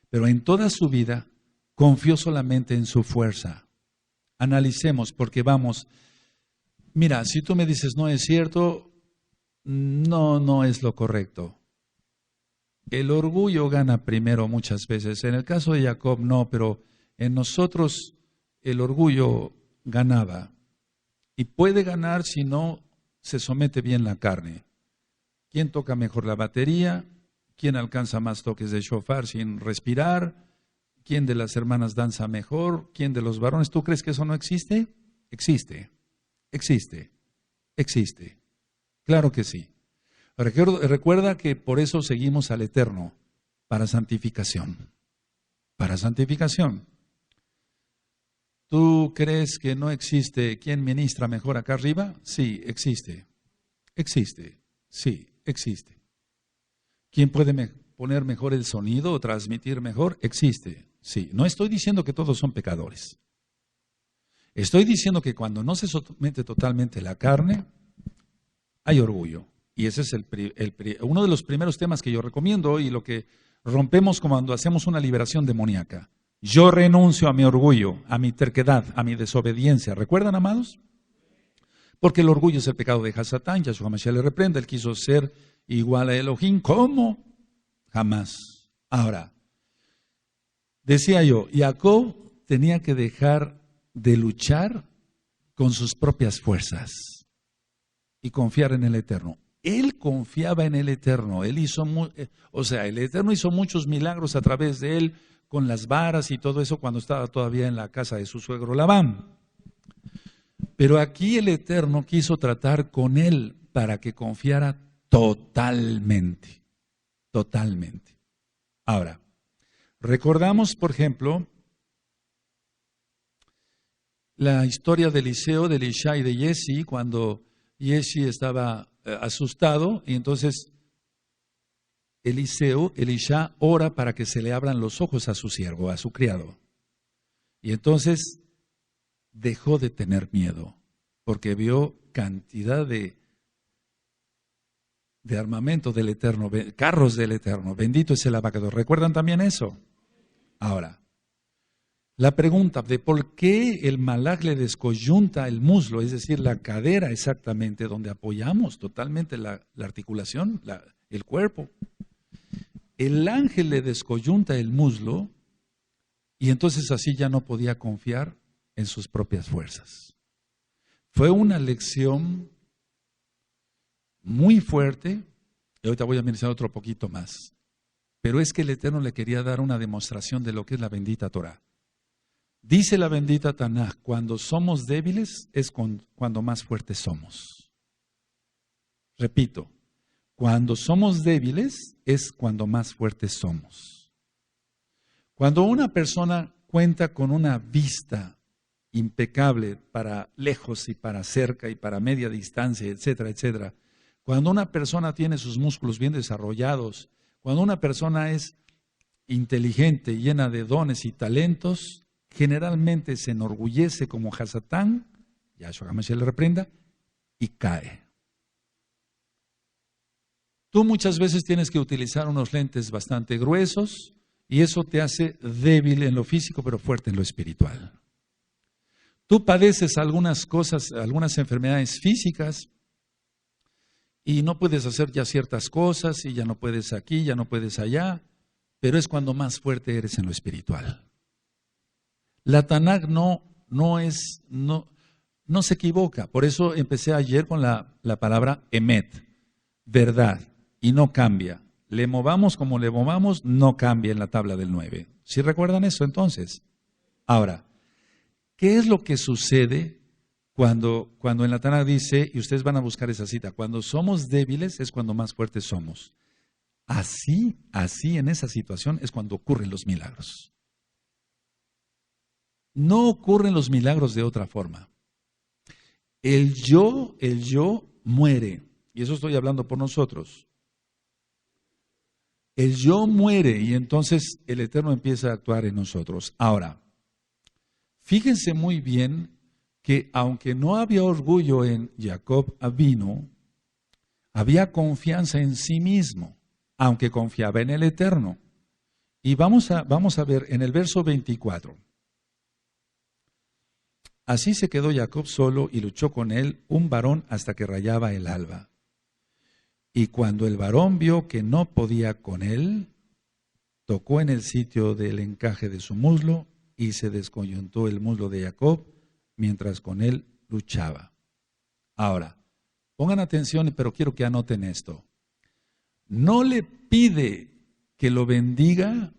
pero en toda su vida confió solamente en su fuerza. Analicemos, porque vamos, mira, si tú me dices no es cierto, no es lo correcto. El orgullo gana primero muchas veces. En el caso de Jacob no, pero en nosotros el orgullo ganaba. Y puede ganar si no se somete bien la carne. ¿Quién toca mejor la batería? ¿Quién alcanza más toques de shofar sin respirar? ¿Quién de las hermanas danza mejor? ¿Quién de los varones? ¿Tú crees que eso no existe? Existe. Claro que sí. Recuerda que por eso seguimos al Eterno, para santificación. Para santificación. ¿Tú crees que no existe quien ministra mejor acá arriba? Sí, existe. Sí, existe. ¿Quién puede poner mejor el sonido o transmitir mejor? Existe. Sí, no estoy diciendo que todos son pecadores. Estoy diciendo que cuando no se somete totalmente la carne, hay orgullo. Y ese es uno de los primeros temas que yo recomiendo y lo que rompemos cuando hacemos una liberación demoníaca. Yo renuncio a mi orgullo, a mi terquedad, a mi desobediencia. ¿Recuerdan, amados? Porque el orgullo es el pecado de Hasatán. Yahshua Mashiach le reprende. Él quiso ser igual a Elohim. ¿Cómo? Jamás. Ahora, decía yo, Jacob tenía que dejar de luchar con sus propias fuerzas y confiar en el Eterno. Él confiaba en el Eterno. Él hizo, el Eterno hizo muchos milagros a través de él con las varas y todo eso cuando estaba todavía en la casa de su suegro Labán. Pero aquí el Eterno quiso tratar con él para que confiara totalmente. Ahora, recordamos, por ejemplo, la historia de Eliseo, de Elisha y de Giesi, cuando Giesi estaba asustado, y entonces Elisha ora para que se le abran los ojos a su siervo, a su criado. Y entonces dejó de tener miedo, porque vio cantidad de armamento del Eterno, carros del Eterno. Bendito es el abacados. ¿Recuerdan también eso? Ahora, la pregunta de por qué el malaj le descoyunta el muslo, es decir, la cadera exactamente, donde apoyamos totalmente la articulación, el cuerpo. El ángel le descoyunta el muslo y entonces así ya no podía confiar en sus propias fuerzas. Fue una lección muy fuerte, y ahorita voy a mencionar otro poquito más, pero es que el Eterno le quería dar una demostración de lo que es la bendita Torah. Dice la bendita Tanaj, cuando somos débiles es cuando más fuertes somos. Repito, cuando somos débiles es cuando más fuertes somos. Cuando una persona cuenta con una vista impecable para lejos y para cerca y para media distancia, etcétera, etcétera, cuando una persona tiene sus músculos bien desarrollados, cuando una persona es inteligente, llena de dones y talentos, generalmente se enorgullece como Hasatán, Yahshua HaMashiach le reprenda, y cae. Tú muchas veces tienes que utilizar unos lentes bastante gruesos y eso te hace débil en lo físico, pero fuerte en lo espiritual. Tú padeces algunas cosas, algunas enfermedades físicas y no puedes hacer ya ciertas cosas y ya no puedes aquí, ya no puedes allá, pero es cuando más fuerte eres en lo espiritual. La Tanaj no se equivoca. Por eso empecé ayer con la palabra emet, verdad, y no cambia. Le movamos como le movamos, no cambia en la tabla del 9. ¿Sí recuerdan eso entonces? Ahora, ¿qué es lo que sucede cuando en la Tanaj dice, y ustedes van a buscar esa cita, cuando somos débiles es cuando más fuertes somos? Así en esa situación es cuando ocurren los milagros. No ocurren los milagros de otra forma. El yo muere, y eso estoy hablando por nosotros. El yo muere y entonces el Eterno empieza a actuar en nosotros. Ahora, fíjense muy bien que aunque no había orgullo en Jacob Avinu, había confianza en sí mismo, aunque confiaba en el Eterno. Y vamos a ver en el verso 24. Así se quedó Jacob solo y luchó con él un varón hasta que rayaba el alba. Y cuando el varón vio que no podía con él, tocó en el sitio del encaje de su muslo y se descoyuntó el muslo de Jacob mientras con él luchaba. Ahora, pongan atención, pero quiero que anoten esto. No le pide que lo bendiga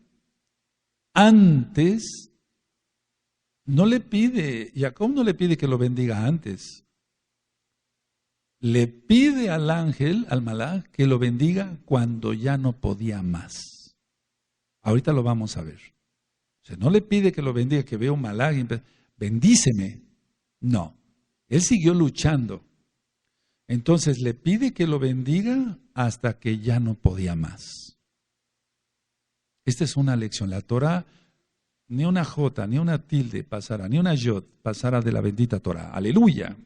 antes. Jacob no le pide que lo bendiga antes. Le pide al ángel, al malaj, que lo bendiga cuando ya no podía más. Ahorita lo vamos a ver. O sea, no le pide que lo bendiga, que vea un malaj, bendíceme. No, él siguió luchando. Entonces le pide que lo bendiga hasta que ya no podía más. Esta es una lección. La Torah, ni una jota, ni una tilde pasará, ni una yod pasará de la bendita Torah. Aleluya.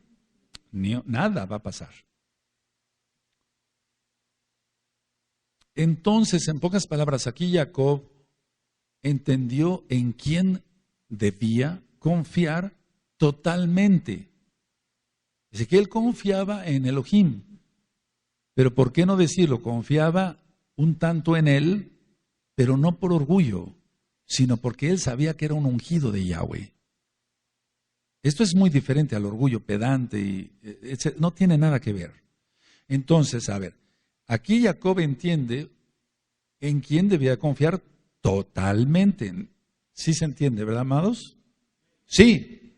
Nada va a pasar. Entonces, en pocas palabras, aquí Jacob entendió en quién debía confiar totalmente. Dice que él confiaba en Elohim, pero ¿por qué no decirlo? Confiaba un tanto en él, pero no por orgullo, sino porque él sabía que era un ungido de Yahweh. Esto es muy diferente al orgullo pedante, no tiene nada que ver. Entonces, a ver, aquí Jacob entiende en quién debía confiar totalmente. ¿Sí se entiende, verdad, amados? Sí.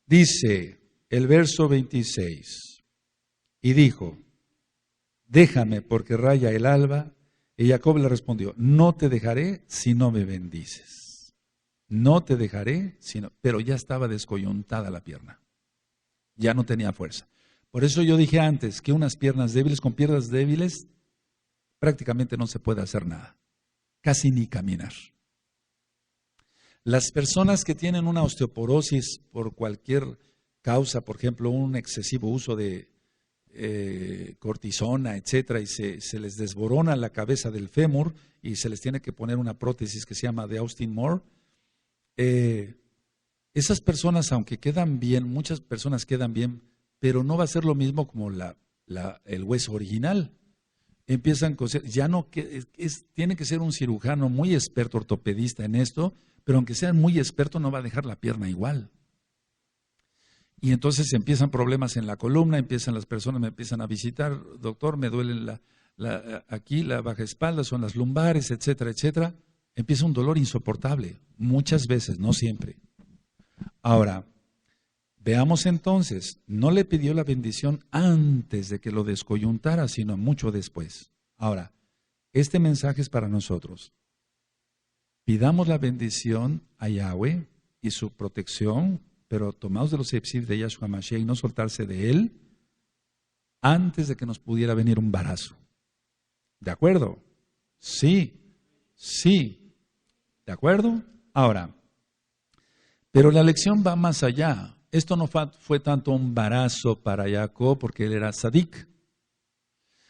Dice el verso 26, y dijo, déjame porque raya el alba, Y Jacob le respondió, no te dejaré si no me bendices. No te dejaré, pero ya estaba descoyuntada la pierna. Ya no tenía fuerza. Por eso yo dije antes que unas piernas débiles, con piernas débiles, prácticamente no se puede hacer nada. Casi ni caminar. Las personas que tienen una osteoporosis por cualquier causa, por ejemplo, un excesivo uso de cortisona, etcétera, y se les desborona la cabeza del fémur y se les tiene que poner una prótesis que se llama de Austin Moore, esas personas, aunque quedan bien, muchas personas quedan bien, pero no va a ser lo mismo como el hueso original. Empiezan a coser, ya no, tiene que ser un cirujano muy experto, ortopedista en esto, pero aunque sea muy experto no va a dejar la pierna igual. Y entonces empiezan problemas en la columna, las personas me empiezan a visitar, doctor, me duele aquí la baja espalda, son las lumbares, etcétera, etcétera. Empieza un dolor insoportable, muchas veces, no siempre. Ahora, veamos entonces, no le pidió la bendición antes de que lo descoyuntara, sino mucho después. Ahora, este mensaje es para nosotros. Pidamos la bendición a Yahweh y su protección, pero tomados de los epsilon de Yahshua Mashiach y no soltarse de él antes de que nos pudiera venir un embarazo. ¿De acuerdo? Sí, sí. ¿De acuerdo? Ahora, pero la lección va más allá. Esto no fue tanto un embarazo para Jacob porque él era sadik,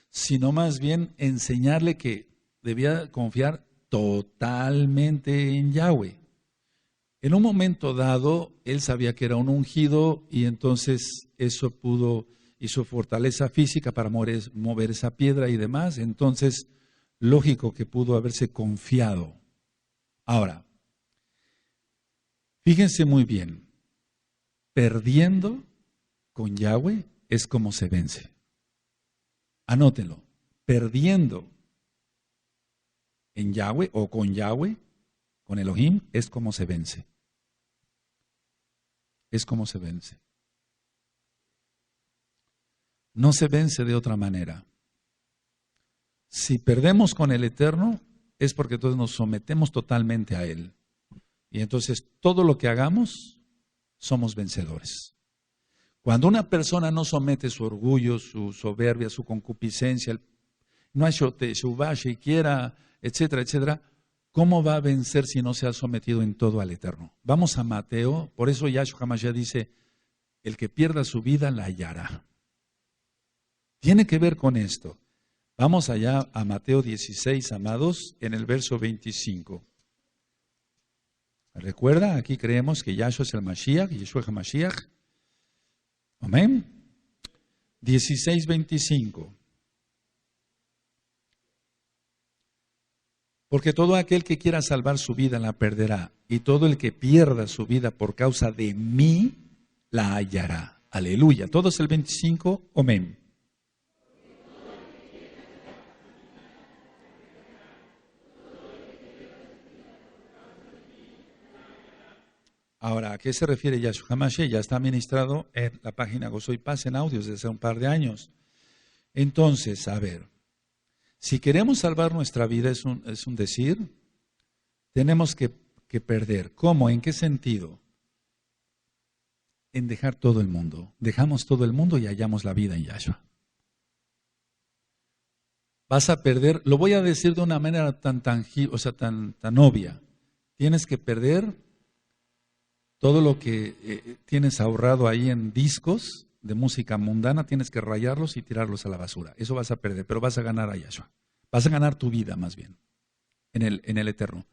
sino más bien enseñarle que debía confiar totalmente en Yahweh. En un momento dado, él sabía que era un ungido y entonces eso hizo fortaleza física para mover esa piedra y demás. Entonces, lógico que pudo haberse confiado. Ahora, fíjense muy bien, perdiendo con Yahweh es como se vence. Anótenlo, perdiendo en Yahweh o con Yahweh, con Elohim, es como se vence. Es como se vence. No se vence de otra manera. Si perdemos con el Eterno, es porque entonces nos sometemos totalmente a Él. Y entonces todo lo que hagamos, somos vencedores. Cuando una persona no somete su orgullo, su soberbia, su concupiscencia, no ha hecho teshuvah siquiera, etcétera, etcétera, ¿cómo va a vencer si no se ha sometido en todo al Eterno? Vamos a Mateo, por eso Yahshua HaMashiach dice, el que pierda su vida la hallará. Tiene que ver con esto. Vamos allá a Mateo 16, amados, en el verso 25. Recuerda, aquí creemos que Yahshua es el Mashiach, Yeshua HaMashiach. Amén. 16, 25. Porque todo aquel que quiera salvar su vida la perderá, y todo el que pierda su vida por causa de mí la hallará. Aleluya. Todos el 25, amén. Ahora, ¿a qué se refiere Yahshua HaMashiach? Ya está ministrado en la página Gozo y Paz en audios desde hace un par de años. Entonces, a ver, si queremos salvar nuestra vida, es un decir, tenemos que perder. ¿Cómo? ¿En qué sentido? En dejar todo el mundo. Dejamos todo el mundo y hallamos la vida en Yahshua. Vas a perder, lo voy a decir de una manera tan tangible, o sea, tan obvia. Tienes que perder todo lo que tienes ahorrado ahí en discos de música mundana, tienes que rayarlos y tirarlos a la basura. Eso vas a perder, pero vas a ganar a Yahshua. Vas a ganar tu vida más bien, en el Eterno.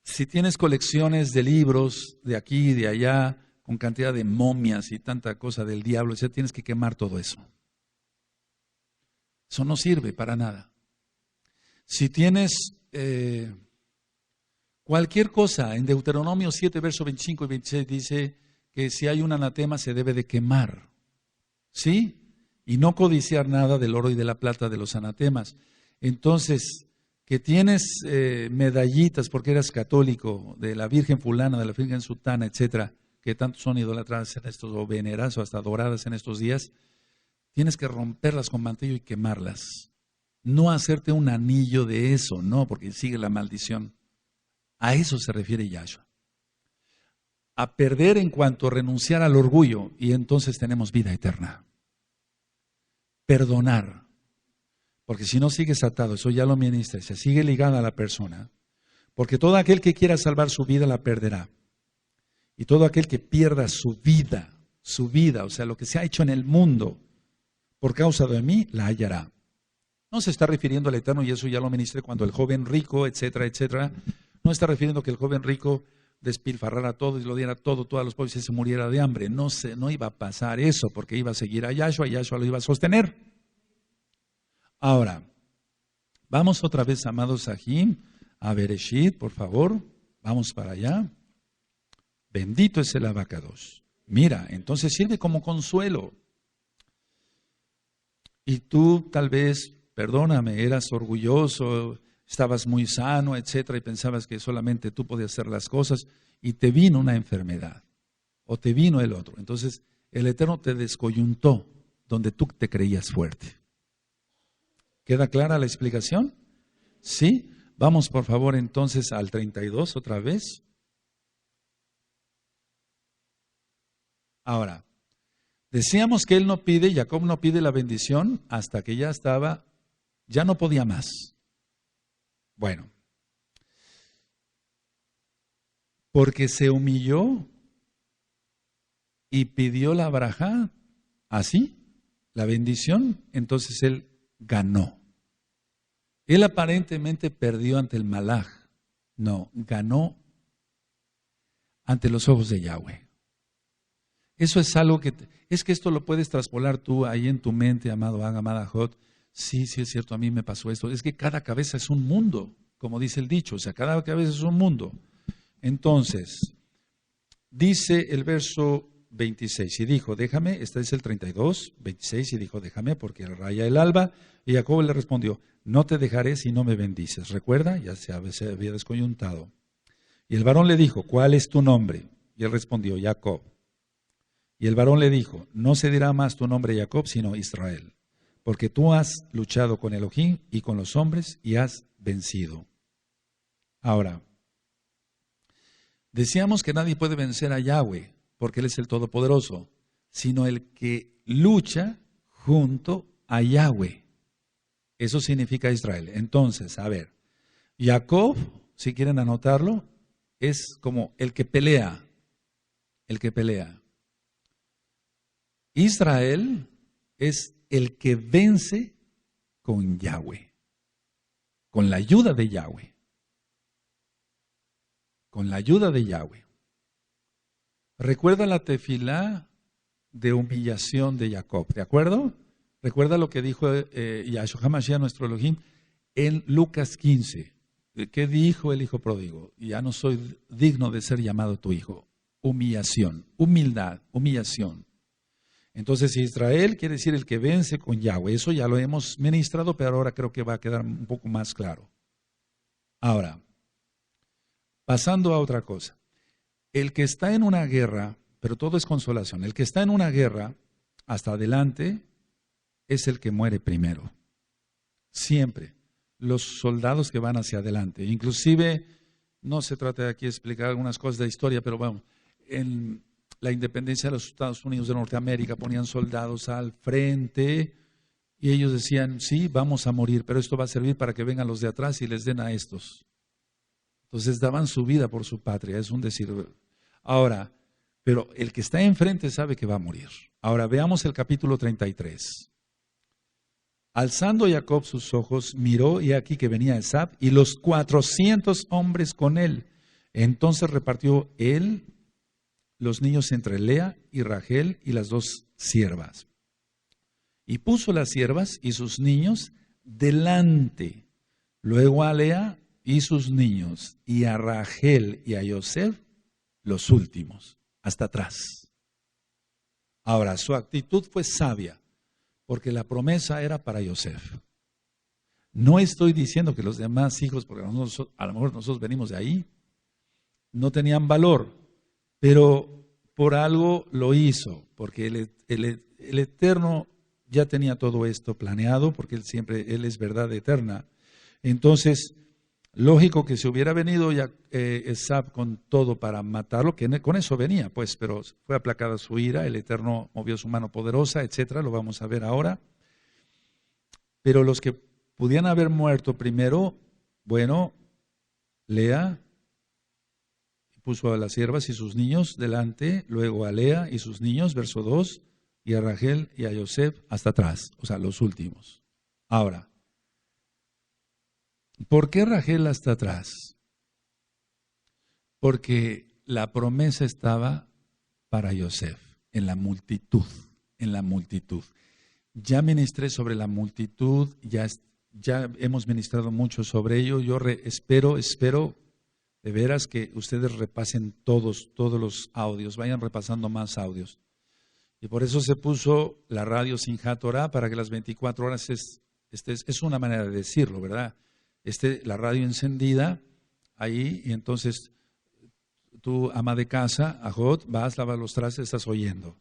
Si tienes colecciones de libros de aquí y de allá, con cantidad de momias y tanta cosa del diablo, ya tienes que quemar todo eso. Eso no sirve para nada. Si tienes cualquier cosa, en Deuteronomio 7, versos 25 y 26 dice que si hay un anatema se debe de quemar. ¿Sí? Y no codiciar nada del oro y de la plata de los anatemas. Entonces, que tienes medallitas porque eras católico, de la Virgen fulana, de la Virgen Sutana, etcétera, que tanto son idolatradas en estos, o veneradas o hasta adoradas en estos días, tienes que romperlas con mantillo y quemarlas. No hacerte un anillo de eso, no, porque sigue la maldición. A eso se refiere Yahshua. A perder en cuanto a renunciar al orgullo, y entonces tenemos vida eterna. Perdonar, porque si no sigues atado, eso ya lo ministra, se sigue ligada a la persona, porque todo aquel que quiera salvar su vida la perderá. Y todo aquel que pierda su vida, o sea, lo que se ha hecho en el mundo, por causa de mí, la hallará. No se está refiriendo al eterno, y eso ya lo ministré cuando el joven rico, etcétera, etcétera. No está refiriendo que el joven rico despilfarrara todo y lo diera todo, todos los pobres y se muriera de hambre. No iba a pasar eso, porque iba a seguir a Yahshua y Yahshua lo iba a sostener. Ahora, vamos otra vez, amados Sahim, a Bereshit, por favor. Vamos para allá. Bendito es el abacados. Mira, entonces sirve como consuelo. Y tú tal vez, perdóname, eras orgulloso, estabas muy sano, etcétera, y pensabas que solamente tú podías hacer las cosas, y te vino una enfermedad, o te vino el otro. Entonces, el Eterno te descoyuntó donde tú te creías fuerte. ¿Queda clara la explicación? ¿Sí? Vamos, por favor, entonces al 32 otra vez. Ahora, decíamos que él no pide, Jacob no pide la bendición hasta que ya no podía más. Bueno, porque se humilló y pidió la barajá, así, la bendición, entonces él ganó. Él aparentemente perdió ante el malaj, no, ganó ante los ojos de Yahweh. Eso es algo es que esto lo puedes traspolar tú ahí en tu mente, amado Ag, amada Jot. Sí, es cierto, a mí me pasó esto. Es que cada cabeza es un mundo, como dice el dicho, o sea, cada cabeza es un mundo. Entonces, dice el verso 26, y dijo, déjame, este es el 32, 26, y dijo, déjame, porque raya el alba. Y Jacob le respondió, no te dejaré si no me bendices. Recuerda, ya se había descoyuntado. Y el varón le dijo, ¿cuál es tu nombre? Y él respondió, Jacob. Y el varón le dijo, no se dirá más tu nombre Jacob, sino Israel, porque tú has luchado con Elohim y con los hombres y has vencido. Ahora, decíamos que nadie puede vencer a Yahweh, porque Él es el Todopoderoso, sino el que lucha junto a Yahweh. Eso significa Israel. Entonces, a ver, Jacob, si quieren anotarlo, es como el que pelea, Israel es el que vence con Yahweh, con la ayuda de Yahweh. Con la ayuda de Yahweh. Recuerda la tefilá de humillación de Jacob, ¿de acuerdo? Recuerda lo que dijo Yahshua HaMashiach, nuestro Elohim, en Lucas 15. ¿Qué dijo el hijo pródigo? Ya no soy digno de ser llamado tu hijo. Humillación, humildad, humillación. Entonces Israel quiere decir el que vence con Yahweh. Eso ya lo hemos ministrado, pero ahora creo que va a quedar un poco más claro. Ahora, pasando a otra cosa. El que está en una guerra, pero todo es consolación, el que está en una guerra hasta adelante es el que muere primero. Siempre. Los soldados que van hacia adelante. Inclusive, no se trata de aquí de explicar algunas cosas de historia, pero bueno, en la independencia de los Estados Unidos de Norteamérica ponían soldados al frente y ellos decían, sí, vamos a morir, pero esto va a servir para que vengan los de atrás y les den a estos. Entonces daban su vida por su patria, es un decir. Ahora, pero el que está enfrente sabe que va a morir. Ahora veamos el capítulo 33. Alzando Jacob sus ojos, miró y aquí que venía Esab y los 400 hombres con él. Entonces repartió él los niños entre Lea y Rachel y las dos siervas. Y puso las siervas y sus niños delante. Luego a Lea y sus niños, y a Rachel y a Yosef, los últimos, hasta atrás. Ahora, su actitud fue sabia, porque la promesa era para Yosef. No estoy diciendo que los demás hijos, porque a lo mejor nosotros venimos de ahí, no tenían valor, pero por algo lo hizo, porque el Eterno ya tenía todo esto planeado, porque Él es verdad eterna. Entonces, lógico que si hubiera venido ya Esab con todo para matarlo, que con eso venía, pues, pero fue aplacada su ira, el Eterno movió su mano poderosa, etcétera, lo vamos a ver ahora. Pero los que pudieran haber muerto primero, bueno, Lea puso a las siervas y sus niños delante, luego a Lea y sus niños, verso 2, y a Rachel y a Yosef hasta atrás, o sea, los últimos. Ahora, ¿por qué Rachel hasta atrás? Porque la promesa estaba para Yosef, en la multitud, en la multitud. Ya ministré sobre la multitud, ya hemos ministrado mucho sobre ello. Yo espero de veras que ustedes repasen todos los audios, vayan repasando más audios. Y por eso se puso la radio Simchat Torah, para que las 24 horas es una manera de decirlo, ¿verdad? La radio encendida ahí, y entonces tú, ama de casa, Ajot, vas, lavas los trastes, estás oyendo.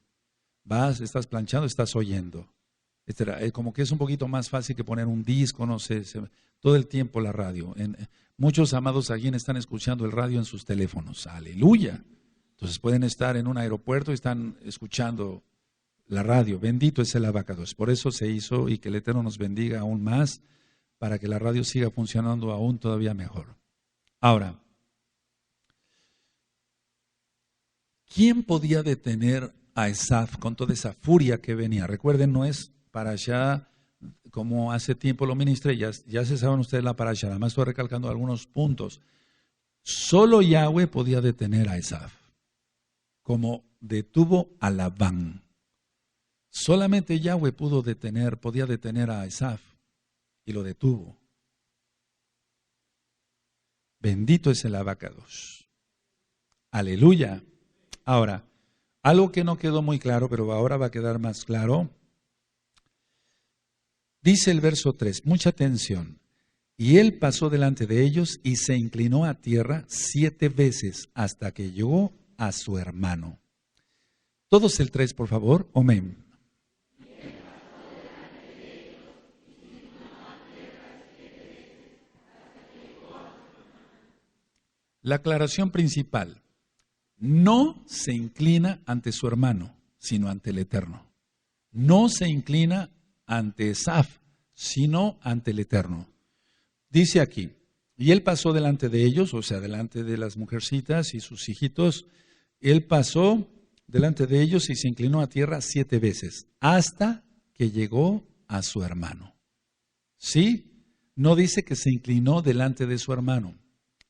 Vas, estás planchando, estás oyendo. Como que es un poquito más fácil que poner un disco, no sé, todo el tiempo la radio. Muchos amados aquí están escuchando el radio en sus teléfonos, aleluya. Entonces pueden estar en un aeropuerto y están escuchando la radio. Bendito es el abacados. Por eso se hizo, y que el Eterno nos bendiga aún más, para que la radio siga funcionando aún todavía mejor. Ahora, ¿quién podía detener a Esaf con toda esa furia que venía? Recuerden, no es parashá como hace tiempo lo ministré, ya se saben ustedes la parashá, además estoy recalcando algunos puntos. Solo Yahweh podía detener a Esaf, como detuvo a Labán. Solamente Yahweh podía detener a Esaf, y lo detuvo. Bendito es el abacados. Aleluya. Ahora, algo que no quedó muy claro, pero ahora va a quedar más claro. Dice el verso 3, mucha atención. Y él pasó delante de ellos y se inclinó a tierra 7 veces hasta que llegó a su hermano. Todos el 3, por favor. Amén. La aclaración principal. No se inclina ante su hermano, sino ante el Eterno. No se inclina ante Esaf, sino ante el Eterno. Dice aquí, y él pasó delante de ellos, o sea, delante de las mujercitas y sus hijitos, él pasó delante de ellos y se inclinó a tierra 7 veces, hasta que llegó a su hermano. ¿Sí? No dice que se inclinó delante de su hermano.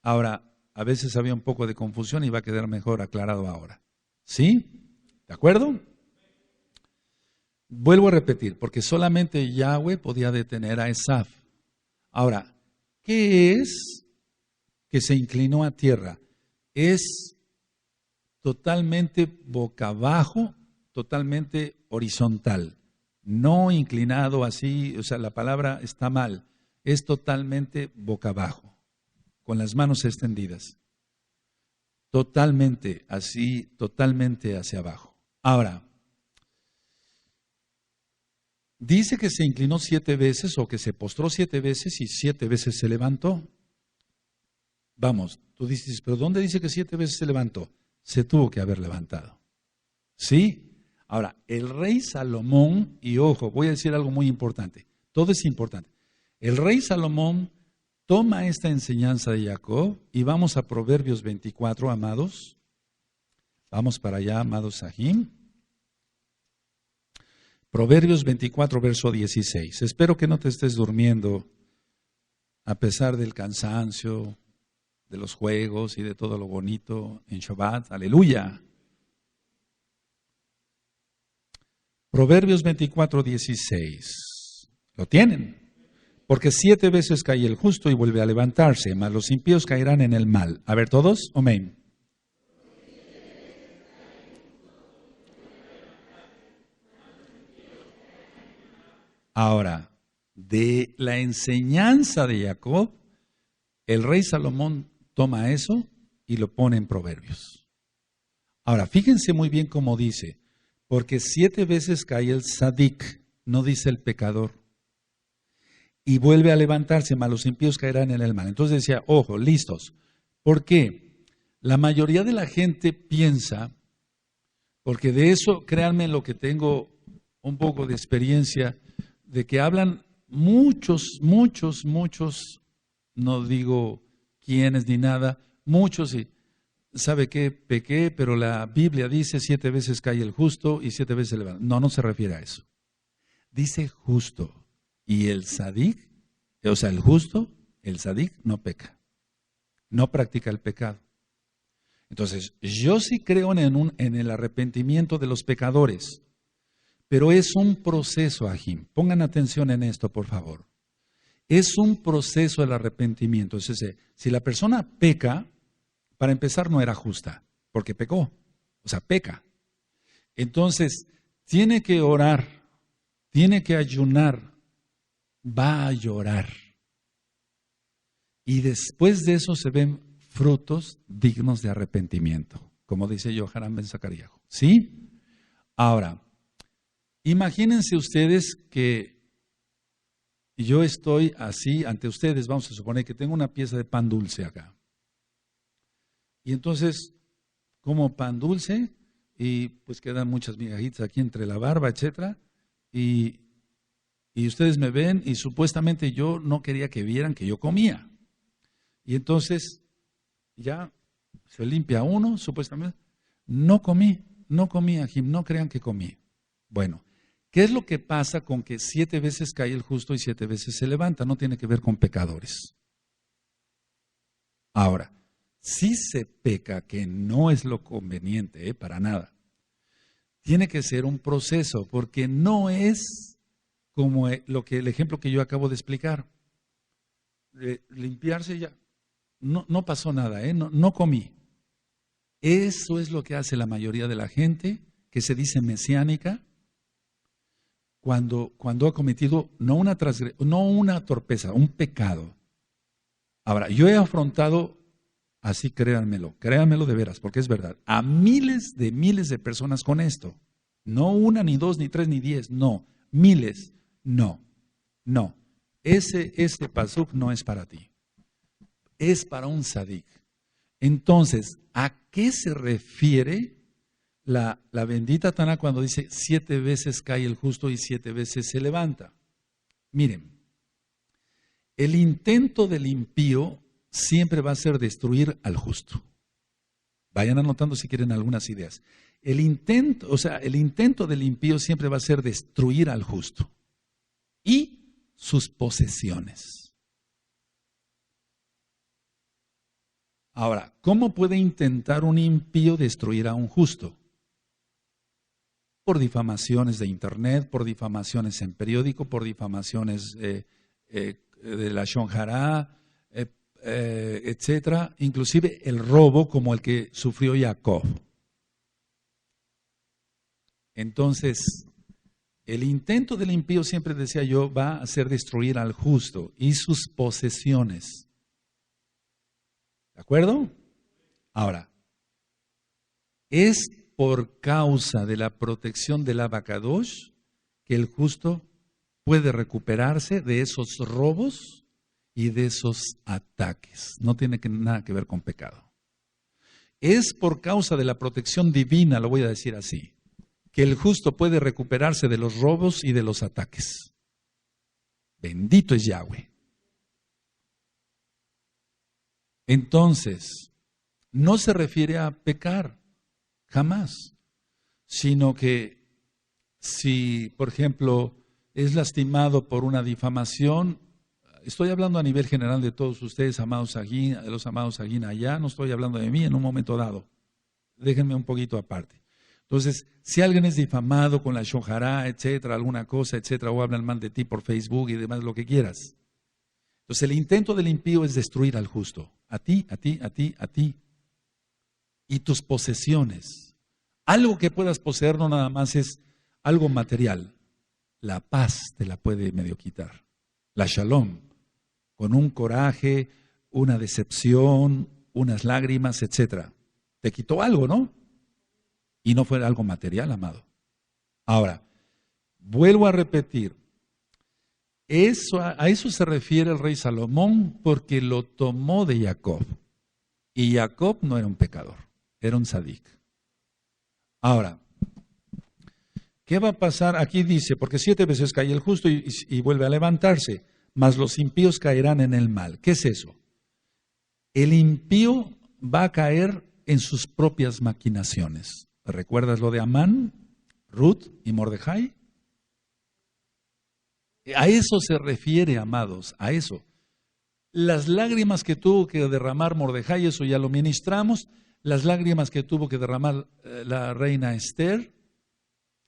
Ahora, a veces había un poco de confusión y va a quedar mejor aclarado ahora. ¿Sí? ¿De acuerdo? Vuelvo a repetir, porque solamente Yahweh podía detener a Esaf. Ahora, ¿qué es que se inclinó a tierra? Es totalmente boca abajo, totalmente horizontal. No inclinado así, o sea, la palabra está mal. Es totalmente boca abajo, con las manos extendidas. Totalmente así, totalmente hacia abajo. Ahora, dice que se inclinó 7 veces o que se postró 7 veces y 7 veces se levantó. Vamos, tú dices, ¿pero dónde dice que 7 veces se levantó? Se tuvo que haber levantado. ¿Sí? Ahora, el rey Salomón, y ojo, voy a decir algo muy importante. Todo es importante. El rey Salomón toma esta enseñanza de Jacob y vamos a Proverbios 24, amados. Vamos para allá, amados Sahim. Proverbios 24, verso 16. Espero que no te estés durmiendo a pesar del cansancio, de los juegos y de todo lo bonito en Shabbat. Aleluya. Proverbios 24, 16. ¿Lo tienen? Porque 7 veces cae el justo y vuelve a levantarse, mas los impíos caerán en el mal. A ver todos, amén. Ahora, de la enseñanza de Jacob, el rey Salomón toma eso y lo pone en Proverbios. Ahora, fíjense muy bien cómo dice, porque 7 veces cae el Sadik. no dice el pecador. Y vuelve a levantarse, mas los impíos caerán en el mal. Entonces decía, ojo, listos. ¿Por qué? La mayoría de la gente piensa, porque de eso, créanme lo que tengo un poco de experiencia, de que hablan muchos, no digo quiénes ni nada, muchos, y ¿sabe qué? Pequé, pero la Biblia dice 7 veces cae el justo y 7 veces se levanta. No, no se refiere a eso. Dice justo. Y el sadik, o sea, el justo, el sadik no peca, no practica el pecado. Entonces, yo sí creo en el arrepentimiento de los pecadores, pero es un proceso, Ajim. Pongan atención en esto, por favor. Es un proceso el arrepentimiento. Es decir, si la persona peca, para empezar no era justa, porque pecó, o sea, peca. Entonces, tiene que orar, tiene que ayunar, va a llorar. Y después de eso se ven frutos dignos de arrepentimiento, como dice Yohanan Ben Zacarías. ¿Sí? Ahora, imagínense ustedes que yo estoy así ante ustedes, vamos a suponer que tengo una pieza de pan dulce acá. Y entonces, como pan dulce, y pues quedan muchas migajitas aquí entre la barba, etcétera, y ustedes me ven y supuestamente yo no quería que vieran que yo comía. Y entonces ya se limpia uno, supuestamente. No comí, Ajim, no crean que comí. Bueno, ¿qué es lo que pasa con que 7 veces cae el justo y 7 veces se levanta? No tiene que ver con pecadores. Ahora, si se peca, que no es lo conveniente, para nada. Tiene que ser un proceso, porque no es como el ejemplo que yo acabo de explicar. Limpiarse ya, no pasó nada, no comí. Eso es lo que hace la mayoría de la gente que se dice mesiánica cuando ha cometido no una torpeza, un pecado. Ahora, yo he afrontado, así créanmelo de veras, porque es verdad, a miles de personas con esto. No una, ni dos, ni tres, ni 10, no, miles, no. Ese pasuk no es para ti, es para un sadik. Entonces, ¿a qué se refiere la bendita Taná cuando dice 7 veces cae el justo y 7 veces se levanta? Miren, el intento del impío siempre va a ser destruir al justo. Vayan anotando si quieren algunas ideas. El intento del impío siempre va a ser destruir al justo y sus posesiones. Ahora, ¿cómo puede intentar un impío destruir a un justo? Por difamaciones de internet, por difamaciones en periódico, por difamaciones de la Shonjará, etcétera, inclusive el robo como el que sufrió Jacob. Entonces, el intento del impío, siempre decía yo, va a hacer destruir al justo y sus posesiones. ¿De acuerdo? Ahora, es por causa de la protección del Abacadosh que el justo puede recuperarse de esos robos y de esos ataques. No tiene nada que ver con pecado. Es por causa de la protección divina, lo voy a decir así, que el justo puede recuperarse de los robos y de los ataques. Bendito es Yahweh. Entonces, no se refiere a pecar, jamás, sino que si, por ejemplo, es lastimado por una difamación, estoy hablando a nivel general de todos ustedes, amados aquí, de los amados aquí allá, no estoy hablando de mí en un momento dado. Déjenme un poquito aparte. Entonces, si alguien es difamado con la shohará, etcétera, alguna cosa, etcétera, o hablan mal de ti por Facebook y demás, lo que quieras. Entonces, el intento del impío es destruir al justo. A ti. Y tus posesiones. Algo que puedas poseer no nada más es algo material. La paz te la puede medio quitar. La shalom. Con un coraje, una decepción, unas lágrimas, etcétera. Te quitó algo, ¿no? Y no fue algo material, amado. Ahora, Vuelvo a repetir, a eso se refiere el rey Salomón porque lo tomó de Jacob. Y Jacob no era un pecador, era un sadik. Ahora, ¿qué va a pasar? Aquí dice, porque 7 veces cae el justo y vuelve a levantarse, mas los impíos caerán en el mal. ¿Qué es eso? El impío va a caer en sus propias maquinaciones. ¿Recuerdas lo de Amán, Ruth y Mordejai? A eso se refiere, amados, a eso. Las lágrimas que tuvo que derramar Mordejai, eso ya lo ministramos, las lágrimas que tuvo que derramar la reina Esther,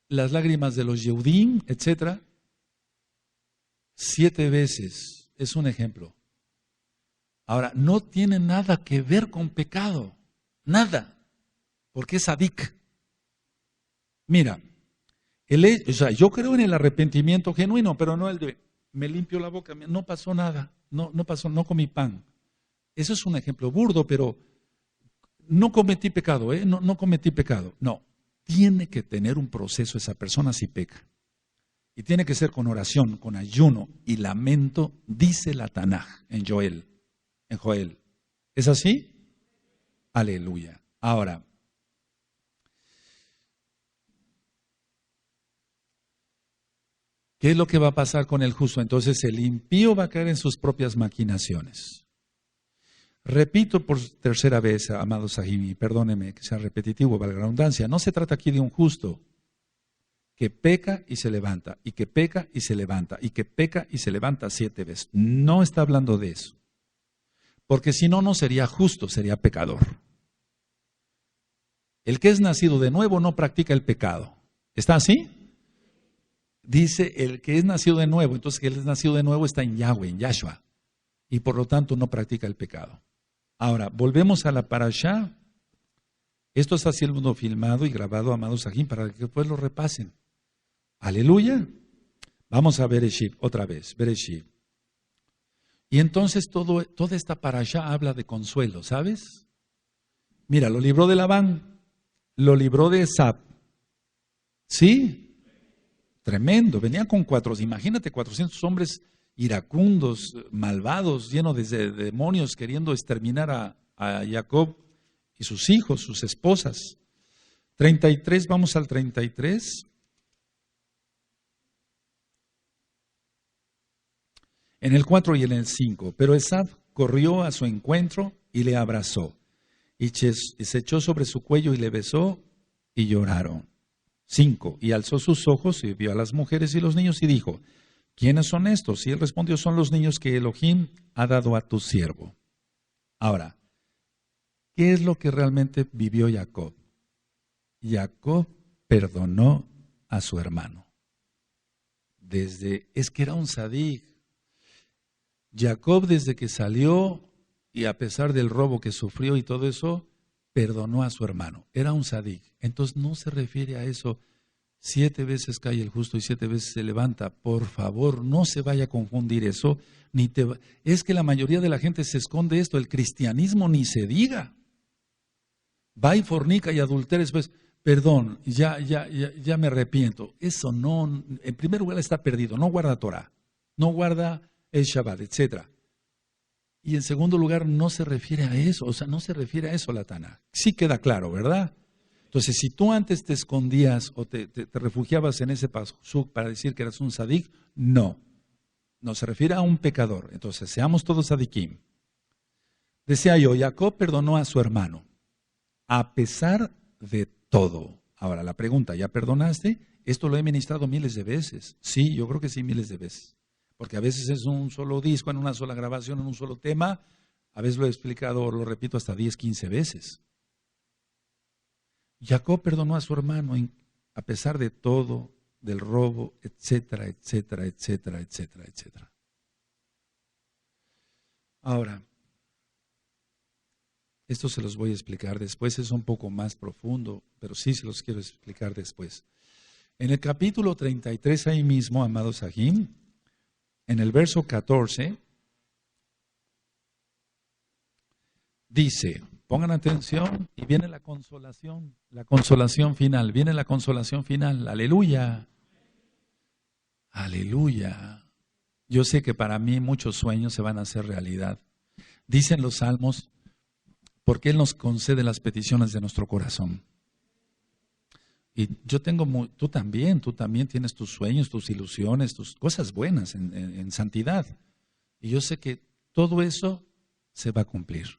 las lágrimas de los Yehudim, etc. 7 veces, es un ejemplo. Ahora, no tiene nada que ver con pecado, nada, porque es sadik. Mira, yo creo en el arrepentimiento genuino, pero no el de me limpio la boca, no pasó nada, no pasó, no comí pan. Eso es un ejemplo burdo, pero no cometí pecado, no cometí pecado. No, tiene que tener un proceso esa persona si peca. Y tiene que ser con oración, con ayuno y lamento, dice la Tanaj en Joel. ¿Es así? Aleluya. Ahora, ¿qué es lo que va a pasar con el justo? Entonces el impío va a caer en sus propias maquinaciones. Repito por 3ª vez, amado Sahimi, perdóneme que sea repetitivo, valga la redundancia, no se trata aquí de un justo que peca y se levanta, y que peca y se levanta, y que peca y se levanta 7 veces. No está hablando de eso. Porque si no, no sería justo, sería pecador. El que es nacido de nuevo no practica el pecado. ¿Está así? Dice el que es nacido de nuevo, entonces que él es nacido de nuevo está en Yahweh, en Yahshua, y por lo tanto no practica el pecado. Ahora, volvemos a la parashá. Esto está siendo filmado y grabado, amados Sahim, para que después lo repasen. Aleluya. Vamos a Bereshit, otra vez, Bereshit. Y entonces toda esta parashá habla de consuelo, ¿sabes? Mira, lo libró de Labán, lo libró de Esab. ¿Sí? Tremendo, venía con 400, imagínate 400 hombres iracundos, malvados, llenos de demonios, queriendo exterminar a Jacob y sus hijos, sus esposas. 33, vamos al 33. En el 4 y en el 5, pero Esab corrió a su encuentro y le abrazó, y se echó sobre su cuello y le besó, y lloraron. 5, y alzó sus ojos y vio a las mujeres y los niños y dijo, ¿quiénes son estos? Y él respondió, son los niños que Elohim ha dado a tu siervo. Ahora, ¿qué es lo que realmente vivió Jacob? Jacob perdonó a su hermano. Es que era un sadik. Jacob desde que salió y a pesar del robo que sufrió y todo eso, perdonó a su hermano. Era un sadik. Entonces no se refiere a eso. 7 veces cae el justo y 7 veces se levanta. Por favor, no se vaya a confundir eso. Es que la mayoría de la gente se esconde esto. El cristianismo ni se diga. Va y fornica y adultera después. Perdón, ya me arrepiento. Eso no, en primer lugar está perdido. No guarda Torah. No guarda el Shabbat, etc. Y en segundo lugar, no se refiere a eso, o sea, no se refiere a eso la Tanaj. Sí queda claro, ¿verdad? Entonces, si tú antes te escondías o te refugiabas en ese pasuk para decir que eras un sadik, no se refiere a un pecador. Entonces, seamos todos sadikim. Decía yo, Jacob perdonó a su hermano, a pesar de todo. Ahora, la pregunta, ¿ya perdonaste? Esto lo he ministrado miles de veces. Sí, yo creo que sí, miles de veces. Porque a veces es un solo disco, en una sola grabación, en un solo tema. A veces lo he explicado, lo repito, hasta 10, 15 veces. Jacob perdonó a su hermano a pesar de todo, del robo, etcétera, etcétera, etcétera, etcétera, etcétera. Ahora, esto se los voy a explicar después, es un poco más profundo, pero sí se los quiero explicar después. En el capítulo 33, ahí mismo, amados Sahim, en el verso 14, dice, pongan atención, y viene la consolación final, aleluya. Aleluya. Yo sé que para mí muchos sueños se van a hacer realidad. Dicen los salmos, porque Él nos concede las peticiones de nuestro corazón. Y yo tengo, tú también tienes tus sueños, tus ilusiones, tus cosas buenas en santidad. Y yo sé que todo eso se va a cumplir.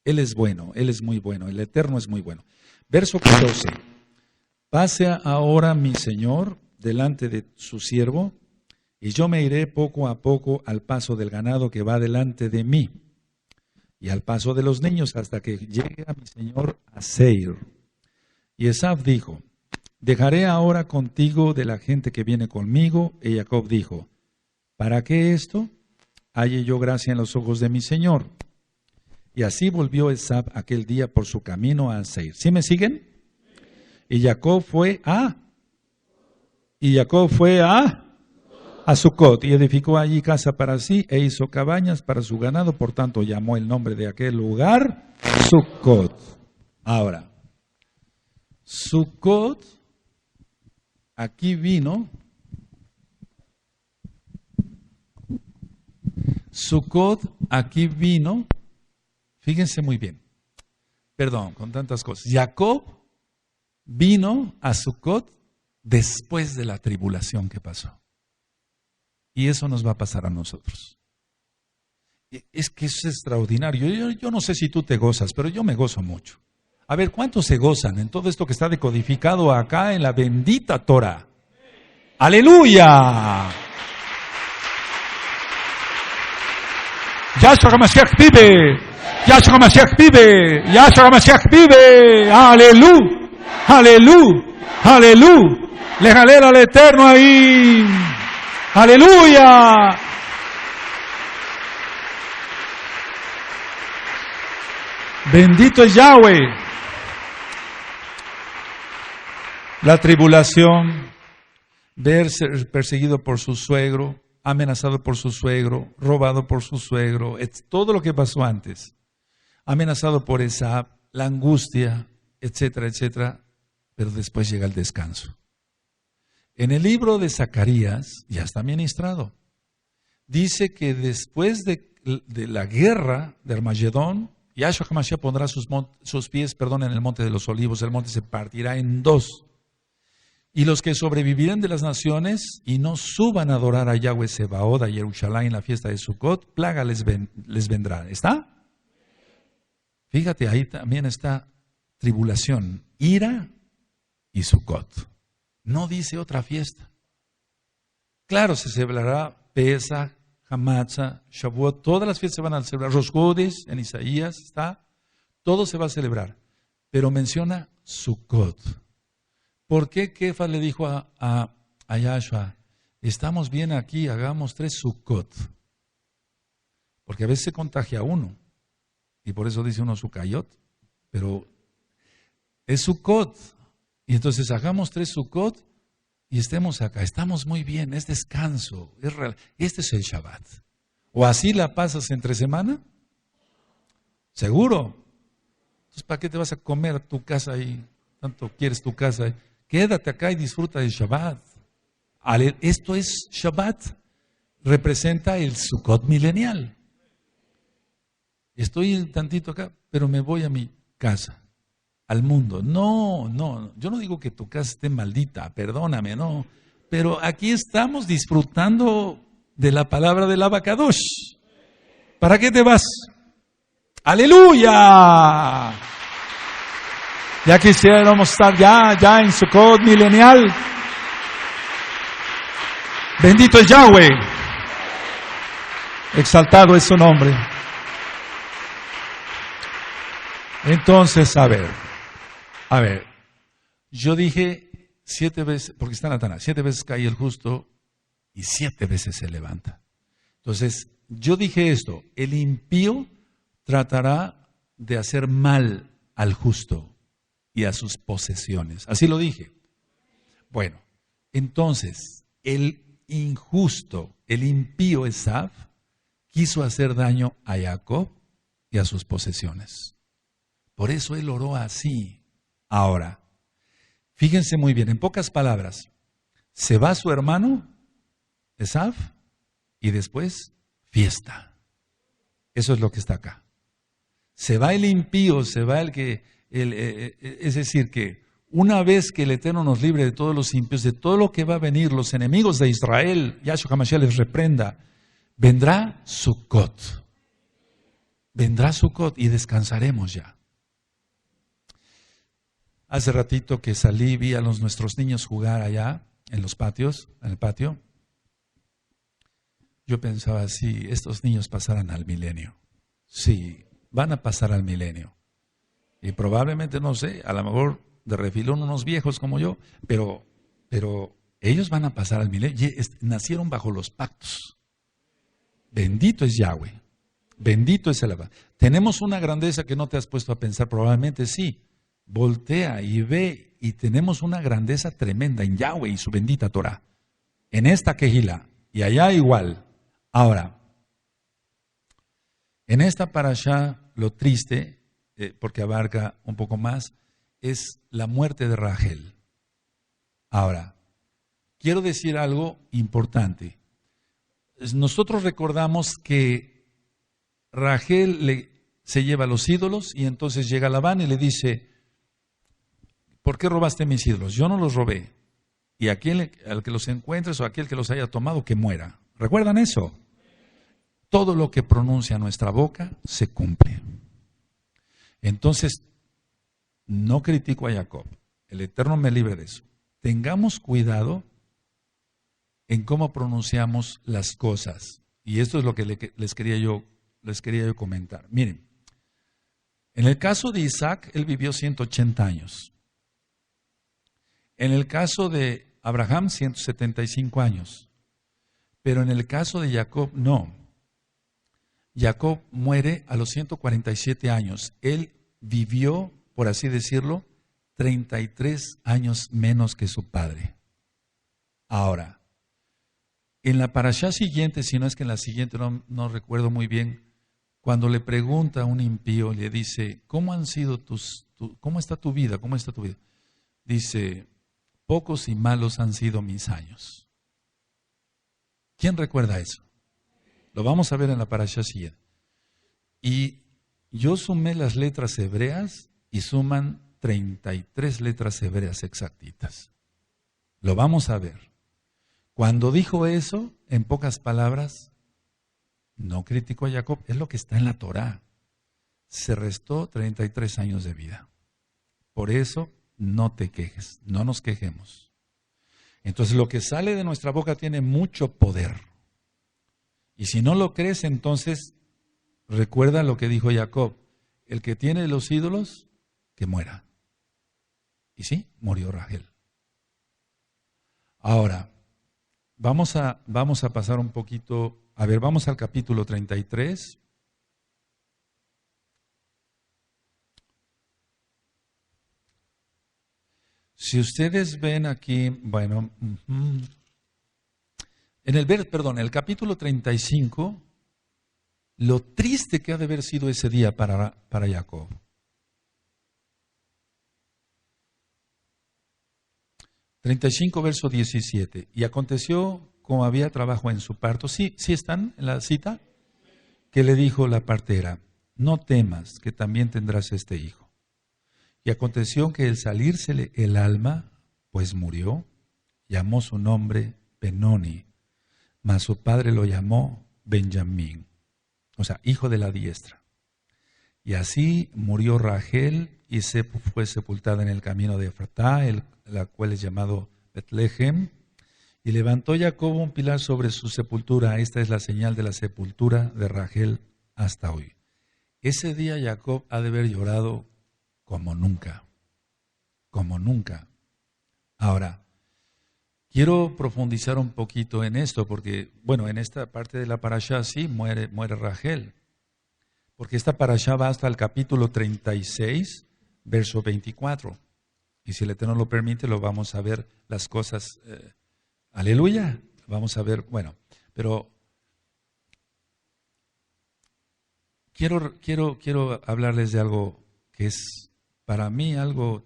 Él es bueno, Él es muy bueno, el Eterno es muy bueno. Verso 14. Pase ahora mi Señor delante de su siervo, y yo me iré poco a poco al paso del ganado que va delante de mí, y al paso de los niños hasta que llegue a mi Señor a Seir. Y Esaf dijo, dejaré ahora contigo de la gente que viene conmigo. Y Jacob dijo, ¿para qué esto? Halle yo gracia en los ojos de mi Señor. Y así volvió Esaf aquel día por su camino a Seir. ¿Sí me siguen? Y Jacob fue a Sucot, y edificó allí casa para sí, e hizo cabañas para su ganado, por tanto llamó el nombre de aquel lugar Sucot. Ahora, Sucot aquí vino, fíjense muy bien, perdón, con tantas cosas. Jacob vino a Sucot después de la tribulación que pasó. Y eso nos va a pasar a nosotros. Es que eso es extraordinario. Yo no sé si tú te gozas, pero yo me gozo mucho. A ver, ¿cuántos se gozan en todo esto que está decodificado acá en la bendita Torah? ¡Aleluya! Yahshua HaMashiach vive. Yahshua HaMashiach vive. Yahshua HaMashiach vive. ¡Aleluya! ¡Aleluya! ¡Aleluya! Le jalera al Eterno ahí. ¡Aleluya! Bendito es Yahweh. La tribulación, verse perseguido por su suegro, amenazado por su suegro, robado por su suegro, todo lo que pasó antes, amenazado por Esab, la angustia, etcétera, etcétera, pero después llega el descanso. En el libro de Zacarías, ya está ministrado, dice que después de la guerra de Armagedón, Yahshua HaMashiach pondrá sus pies en el monte de los olivos, el monte se partirá en dos. Y los que sobrevivirán de las naciones y no suban a adorar a Yahweh Sebaot, a Jerusalén en la fiesta de Sukkot, plaga les vendrá. ¿Está? Fíjate, ahí también está tribulación, ira y Sukkot. No dice otra fiesta. Claro, se celebrará Pesach, Hamatzah, Shavuot, todas las fiestas se van a celebrar. Rosh Chodesh, en Isaías está, todo se va a celebrar. Pero menciona Sukkot. ¿Por qué Kefa le dijo a Yahshua, estamos bien aquí, hagamos 3 Sukkot? Porque a veces se contagia uno, y por eso dice uno Sukkayot, pero es Sukkot. Y entonces hagamos 3 Sukkot y estemos acá, estamos muy bien, es descanso, es real. Este es el Shabbat. ¿O así la pasas entre semana? ¿Seguro? Entonces, ¿para qué te vas a comer a tu casa ahí? Tanto quieres tu casa ahí. Quédate acá y disfruta del Shabbat. Esto es Shabbat. Representa el Sukkot milenial. Estoy un tantito acá, pero me voy a mi casa, al mundo. No, yo no digo que tu casa esté maldita, perdóname, no. Pero aquí estamos disfrutando de la palabra del Abacadosh. ¿Para qué te vas? ¡Aleluya! Ya quisiéramos estar ya en Sukkot milenial. Bendito es Yahweh. Exaltado es su nombre. Entonces, a ver. Yo dije 7 veces, porque está Natana, 7 veces cae el justo y 7 veces se levanta. Entonces, yo dije esto, el impío tratará de hacer mal al justo y a sus posesiones. Así lo dije. Bueno, entonces, el injusto, el impío Esaf, quiso hacer daño a Jacob y a sus posesiones. Por eso él oró así. Ahora, fíjense muy bien, en pocas palabras, se va su hermano Esav, y después fiesta. Eso es lo que está acá. Se va el impío, se va es decir, que una vez que el Eterno nos libre de todos los impíos, de todo lo que va a venir, los enemigos de Israel, Yahshua HaMashiach les reprenda, vendrá Sukkot. Vendrá Sukkot y descansaremos ya. Hace ratito que salí, vi a nuestros niños jugar allá en los patios, en el patio. Yo pensaba, si estos niños pasaran al milenio. Sí, van a pasar al milenio. Y probablemente, no sé, a lo mejor de refilón unos viejos como yo, pero ellos van a pasar al milenio. Nacieron bajo los pactos. Bendito es Yahweh. Bendito es el Abba. Tenemos una grandeza que no te has puesto a pensar, probablemente sí. Voltea y ve, y tenemos una grandeza tremenda en Yahweh y su bendita Torah. En esta Kehilá, y allá igual. Ahora, en esta parashá, lo triste, porque abarca un poco más, es la muerte de Rachel. Ahora, quiero decir algo importante. Nosotros recordamos que Rachel se lleva los ídolos y entonces llega Labán y le dice, ¿por qué robaste mis ídolos? Yo no los robé. Y aquel al que los encuentres o aquel que los haya tomado, que muera. ¿Recuerdan eso? Todo lo que pronuncia nuestra boca se cumple. Entonces, no critico a Jacob. El Eterno me libre de eso. Tengamos cuidado en cómo pronunciamos las cosas. Y esto es lo que les quería yo comentar. Miren, en el caso de Isaac, él vivió 180 años. En el caso de Abraham, 175 años. Pero en el caso de Jacob, no. Jacob muere a los 147 años. Él vivió, por así decirlo, 33 años menos que su padre. Ahora, en la parashá siguiente, si no es que en la siguiente, no recuerdo muy bien, cuando le pregunta a un impío, le dice, ¿cómo está tu vida? ¿Cómo está tu vida? Dice, pocos y malos han sido mis años. ¿Quién recuerda eso? Lo vamos a ver en la parashá siguiente. Y yo sumé las letras hebreas y suman 33 letras hebreas exactitas. Lo vamos a ver. Cuando dijo eso, en pocas palabras, no criticó a Jacob, es lo que está en la Torá. Se restó 33 años de vida. Por eso, no te quejes, no nos quejemos. Entonces, lo que sale de nuestra boca tiene mucho poder. Y si no lo crees, entonces, recuerda lo que dijo Jacob. El que tiene los ídolos, que muera. Y sí, murió Rachel. Ahora, vamos a pasar un poquito, vamos al capítulo 33. Si ustedes ven aquí, bueno, en el capítulo 35, lo triste que ha de haber sido ese día para Jacob. Verso 17. Y aconteció, como había trabajo en su parto, ¿sí están en la cita? Que le dijo la partera, no temas, que también tendrás este hijo. Y aconteció que al salírsele el alma, pues murió, llamó su nombre Benoni, mas su padre lo llamó Benjamín, o sea, hijo de la diestra. Y así murió Rachel y fue sepultada en el camino de Efratá, la cual es llamado Betlehem. Y levantó Jacob un pilar sobre su sepultura. Esta es la señal de la sepultura de Rachel hasta hoy. Ese día Jacob ha de haber llorado como nunca. Como nunca. Ahora, quiero profundizar un poquito en esto, porque, bueno, en esta parte de la parashá sí muere Rachel. Porque esta parashá va hasta el capítulo 36, verso 24. Y si el Eterno lo permite, lo vamos a ver las cosas. Aleluya. Vamos a ver, bueno, pero quiero hablarles de algo que es para mí algo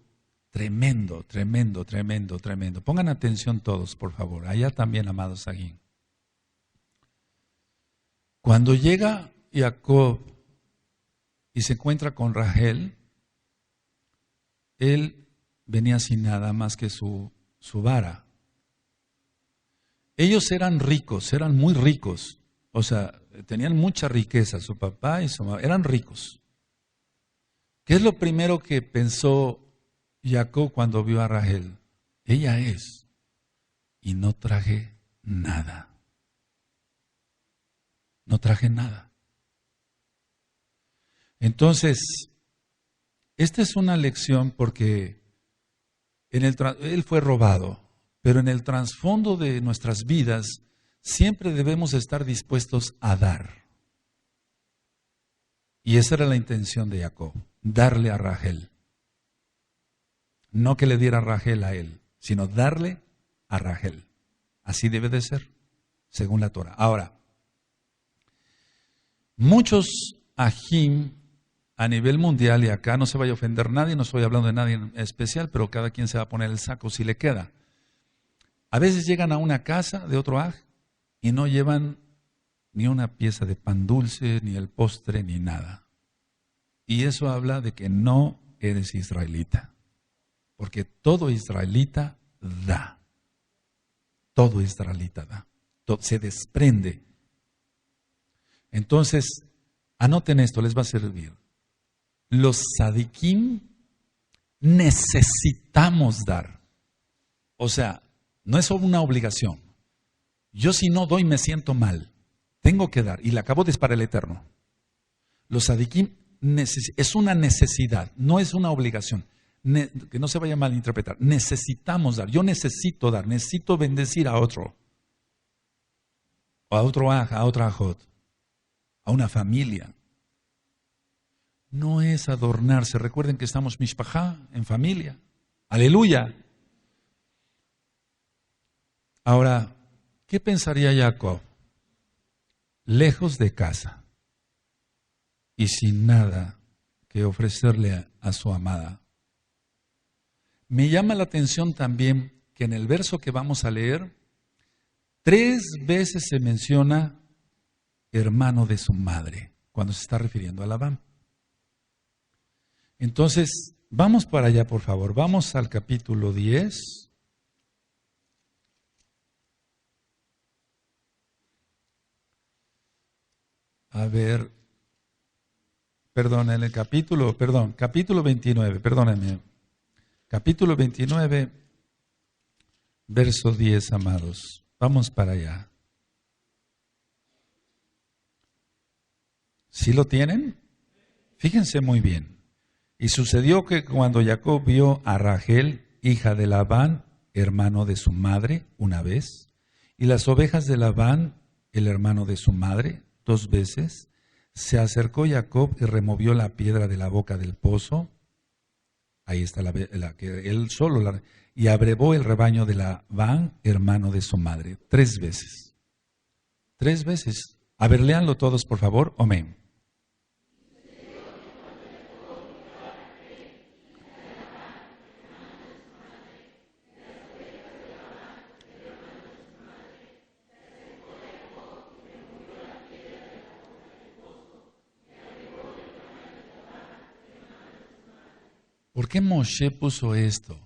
tremendo, tremendo, tremendo, tremendo. Pongan atención todos, por favor. Allá también, amados aquí. Cuando llega Jacob y se encuentra con Rachel, él venía sin nada más que su vara. Ellos eran ricos, eran muy ricos, o sea, tenían mucha riqueza, su papá y su mamá, eran ricos. ¿Qué es lo primero que pensó Jacob cuando vio a Rachel? Ella es, y no traje nada. No traje nada. Entonces, esta es una lección porque él fue robado, pero en el trasfondo de nuestras vidas siempre debemos estar dispuestos a dar. Y esa era la intención de Jacob, darle a Rachel. No que le diera Rachel a él, sino darle a Rachel. Así debe de ser, según la Torah. Ahora, muchos ajim a nivel mundial, y acá no se vaya a ofender nadie, no estoy hablando de nadie en especial, pero cada quien se va a poner el saco si le queda. A veces llegan a una casa de otro aj y no llevan ni una pieza de pan dulce, ni el postre, ni nada. Y eso habla de que no eres israelita. Porque todo israelita da. Todo israelita da. Se desprende. Entonces, anoten esto, les va a servir. Los tzadikim necesitamos dar. O sea, no es una obligación. Yo si no doy me siento mal. Tengo que dar. Y la acabo de para el eterno. Los tzadikim es una necesidad, no es una obligación. Que no se vaya a malinterpretar. Necesitamos dar. Yo necesito dar. Necesito bendecir a otro. A otro aj, a otra ajot. A una familia. No es adornarse. Recuerden que estamos mishpajá, en familia. Aleluya. Ahora, ¿qué pensaría Jacob? Lejos de casa y sin nada que ofrecerle a su amada. Me llama la atención también que en el verso que vamos a leer, 3 veces se menciona hermano de su madre, cuando se está refiriendo a Labán. Entonces, vamos para allá, por favor. Vamos al capítulo 10. A ver, capítulo 29, perdónenme. Capítulo 29, verso 10, amados. Vamos para allá. ¿Sí lo tienen? Fíjense muy bien. Y sucedió que cuando Jacob vio a Rachel, hija de Labán, hermano de su madre, una vez, y las ovejas de Labán, el hermano de su madre, 2 veces, se acercó Jacob y removió la piedra de la boca del pozo. Ahí está la que él solo, y abrevó el rebaño de Labán, hermano de su madre. 3 veces. 3 veces. A ver, léanlo todos, por favor. Amén. ¿Por qué Moshe puso esto?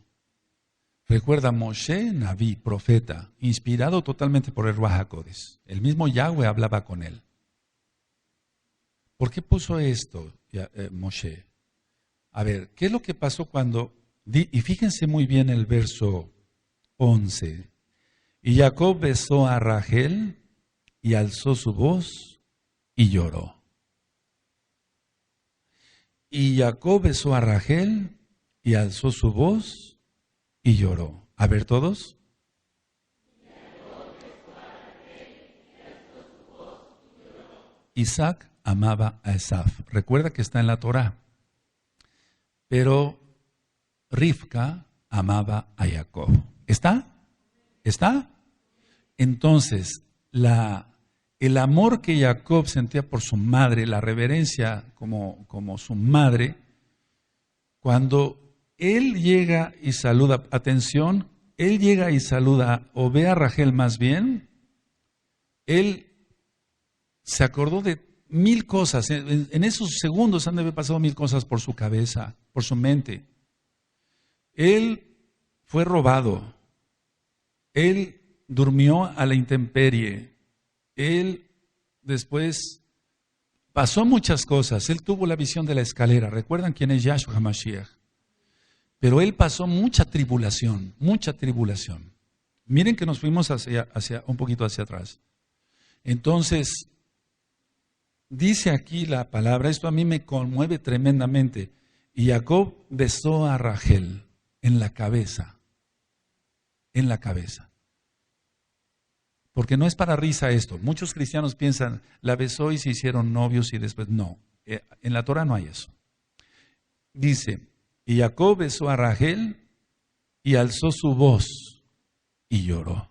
Recuerda, Moshe, Naví, profeta, inspirado totalmente por el Ruach HaKodesh. El mismo Yahweh hablaba con él. ¿Por qué puso esto Moshe? A ver, ¿qué es lo que pasó cuando... Y fíjense muy bien el verso 11. Y Jacob besó a Rachel y alzó su voz y lloró. Y Jacob besó a Rachel y alzó su voz y lloró. A ver todos. Isaac amaba a Esaf. Recuerda que está en la Torá. Pero Rivka amaba a Jacob. ¿Está? ¿Está? Entonces, el amor que Jacob sentía por su madre, la reverencia como su madre, cuando él llega y saluda, atención, él llega y saluda, o ve a Rachel más bien, él se acordó de 1000 cosas. En esos segundos han de haber pasado 1000 cosas por su cabeza, por su mente. Él fue robado. Él durmió a la intemperie. Él después pasó muchas cosas. Él tuvo la visión de la escalera. ¿Recuerdan quién es Yahshua HaMashiach? Pero él pasó mucha tribulación, mucha tribulación. Miren que nos fuimos un poquito hacia atrás. Entonces, dice aquí la palabra, esto a mí me conmueve tremendamente. Y Jacob besó a Rachel en la cabeza. En la cabeza. Porque no es para risa esto. Muchos cristianos piensan, la besó y se hicieron novios y después. No, en la Torah no hay eso. Dice, y Jacob besó a Rachel y alzó su voz y lloró.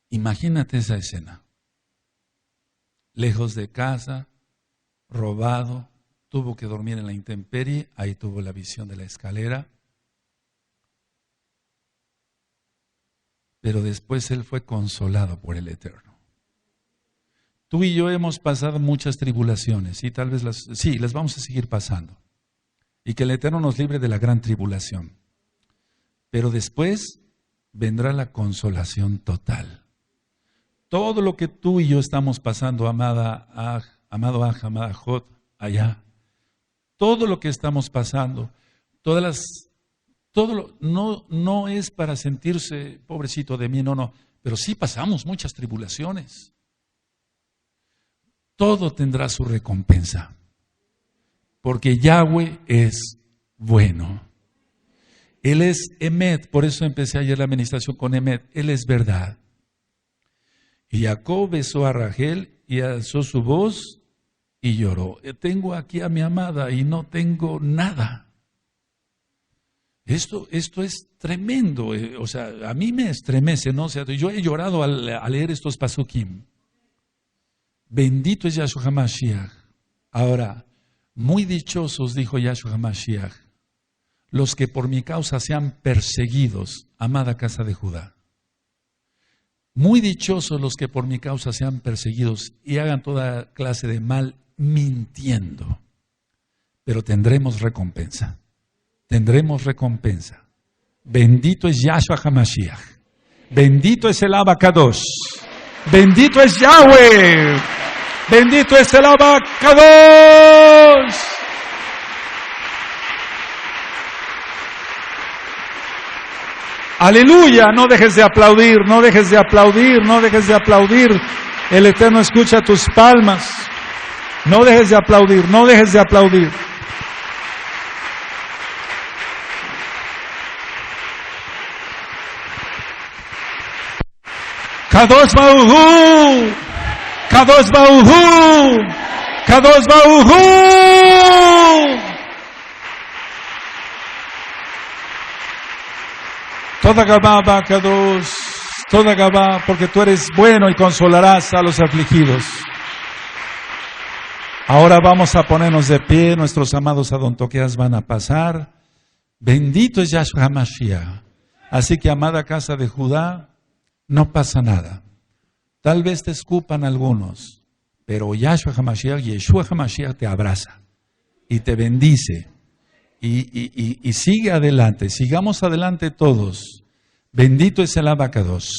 Imagínate esa escena. Lejos de casa, robado, tuvo que dormir en la intemperie, ahí tuvo la visión de la escalera. Pero después él fue consolado por el Eterno. Tú y yo hemos pasado muchas tribulaciones y tal vez las vamos a seguir pasando. Y que el Eterno nos libre de la gran tribulación. Pero después vendrá la consolación total. Todo lo que tú y yo estamos pasando, amado Aj, amada Jod, allá, todo lo que estamos pasando, no es para sentirse pobrecito de mí, no, pero sí pasamos muchas tribulaciones. Todo tendrá su recompensa, porque Yahweh es bueno. Él es Emet, por eso empecé ayer la administración con Emet, Él es verdad. Y Jacob besó a Rachel y alzó su voz y lloró. Tengo aquí a mi amada y no tengo nada. Esto es tremendo, o sea, a mí me estremece, ¿no? O sea, yo he llorado al leer estos pasukim. Bendito es Yahshua HaMashiach. Ahora, muy dichosos, dijo Yahshua HaMashiach, los que por mi causa sean perseguidos, amada casa de Judá. Muy dichosos los que por mi causa sean perseguidos y hagan toda clase de mal mintiendo. Pero tendremos recompensa. Tendremos recompensa. Bendito es Yahshua HaMashiach. Bendito es el Abba Kadosh. Bendito es Yahweh. Bendito es el Abba Kadosh. Aleluya, no dejes de aplaudir, no dejes de aplaudir, no dejes de aplaudir. El Eterno escucha tus palmas. No dejes de aplaudir, no dejes de aplaudir. Kadosh Baruj Hu, Kadosh Baruj Hu, Kadosh Baruj Hu. Toda Gabá, Kadosh, toda Gabá, porque tú eres bueno y consolarás a los afligidos. Ahora vamos a ponernos de pie, nuestros amados adontoqueas van a pasar. Bendito es Yahshua HaMashiach. Así que, amada casa de Judá, no pasa nada. Tal vez te escupan algunos, pero Yahshua HaMashiach, Yeshua HaMashiach te abraza y te bendice. Y sigue adelante, sigamos adelante todos. Bendito es el Abba Kadosh.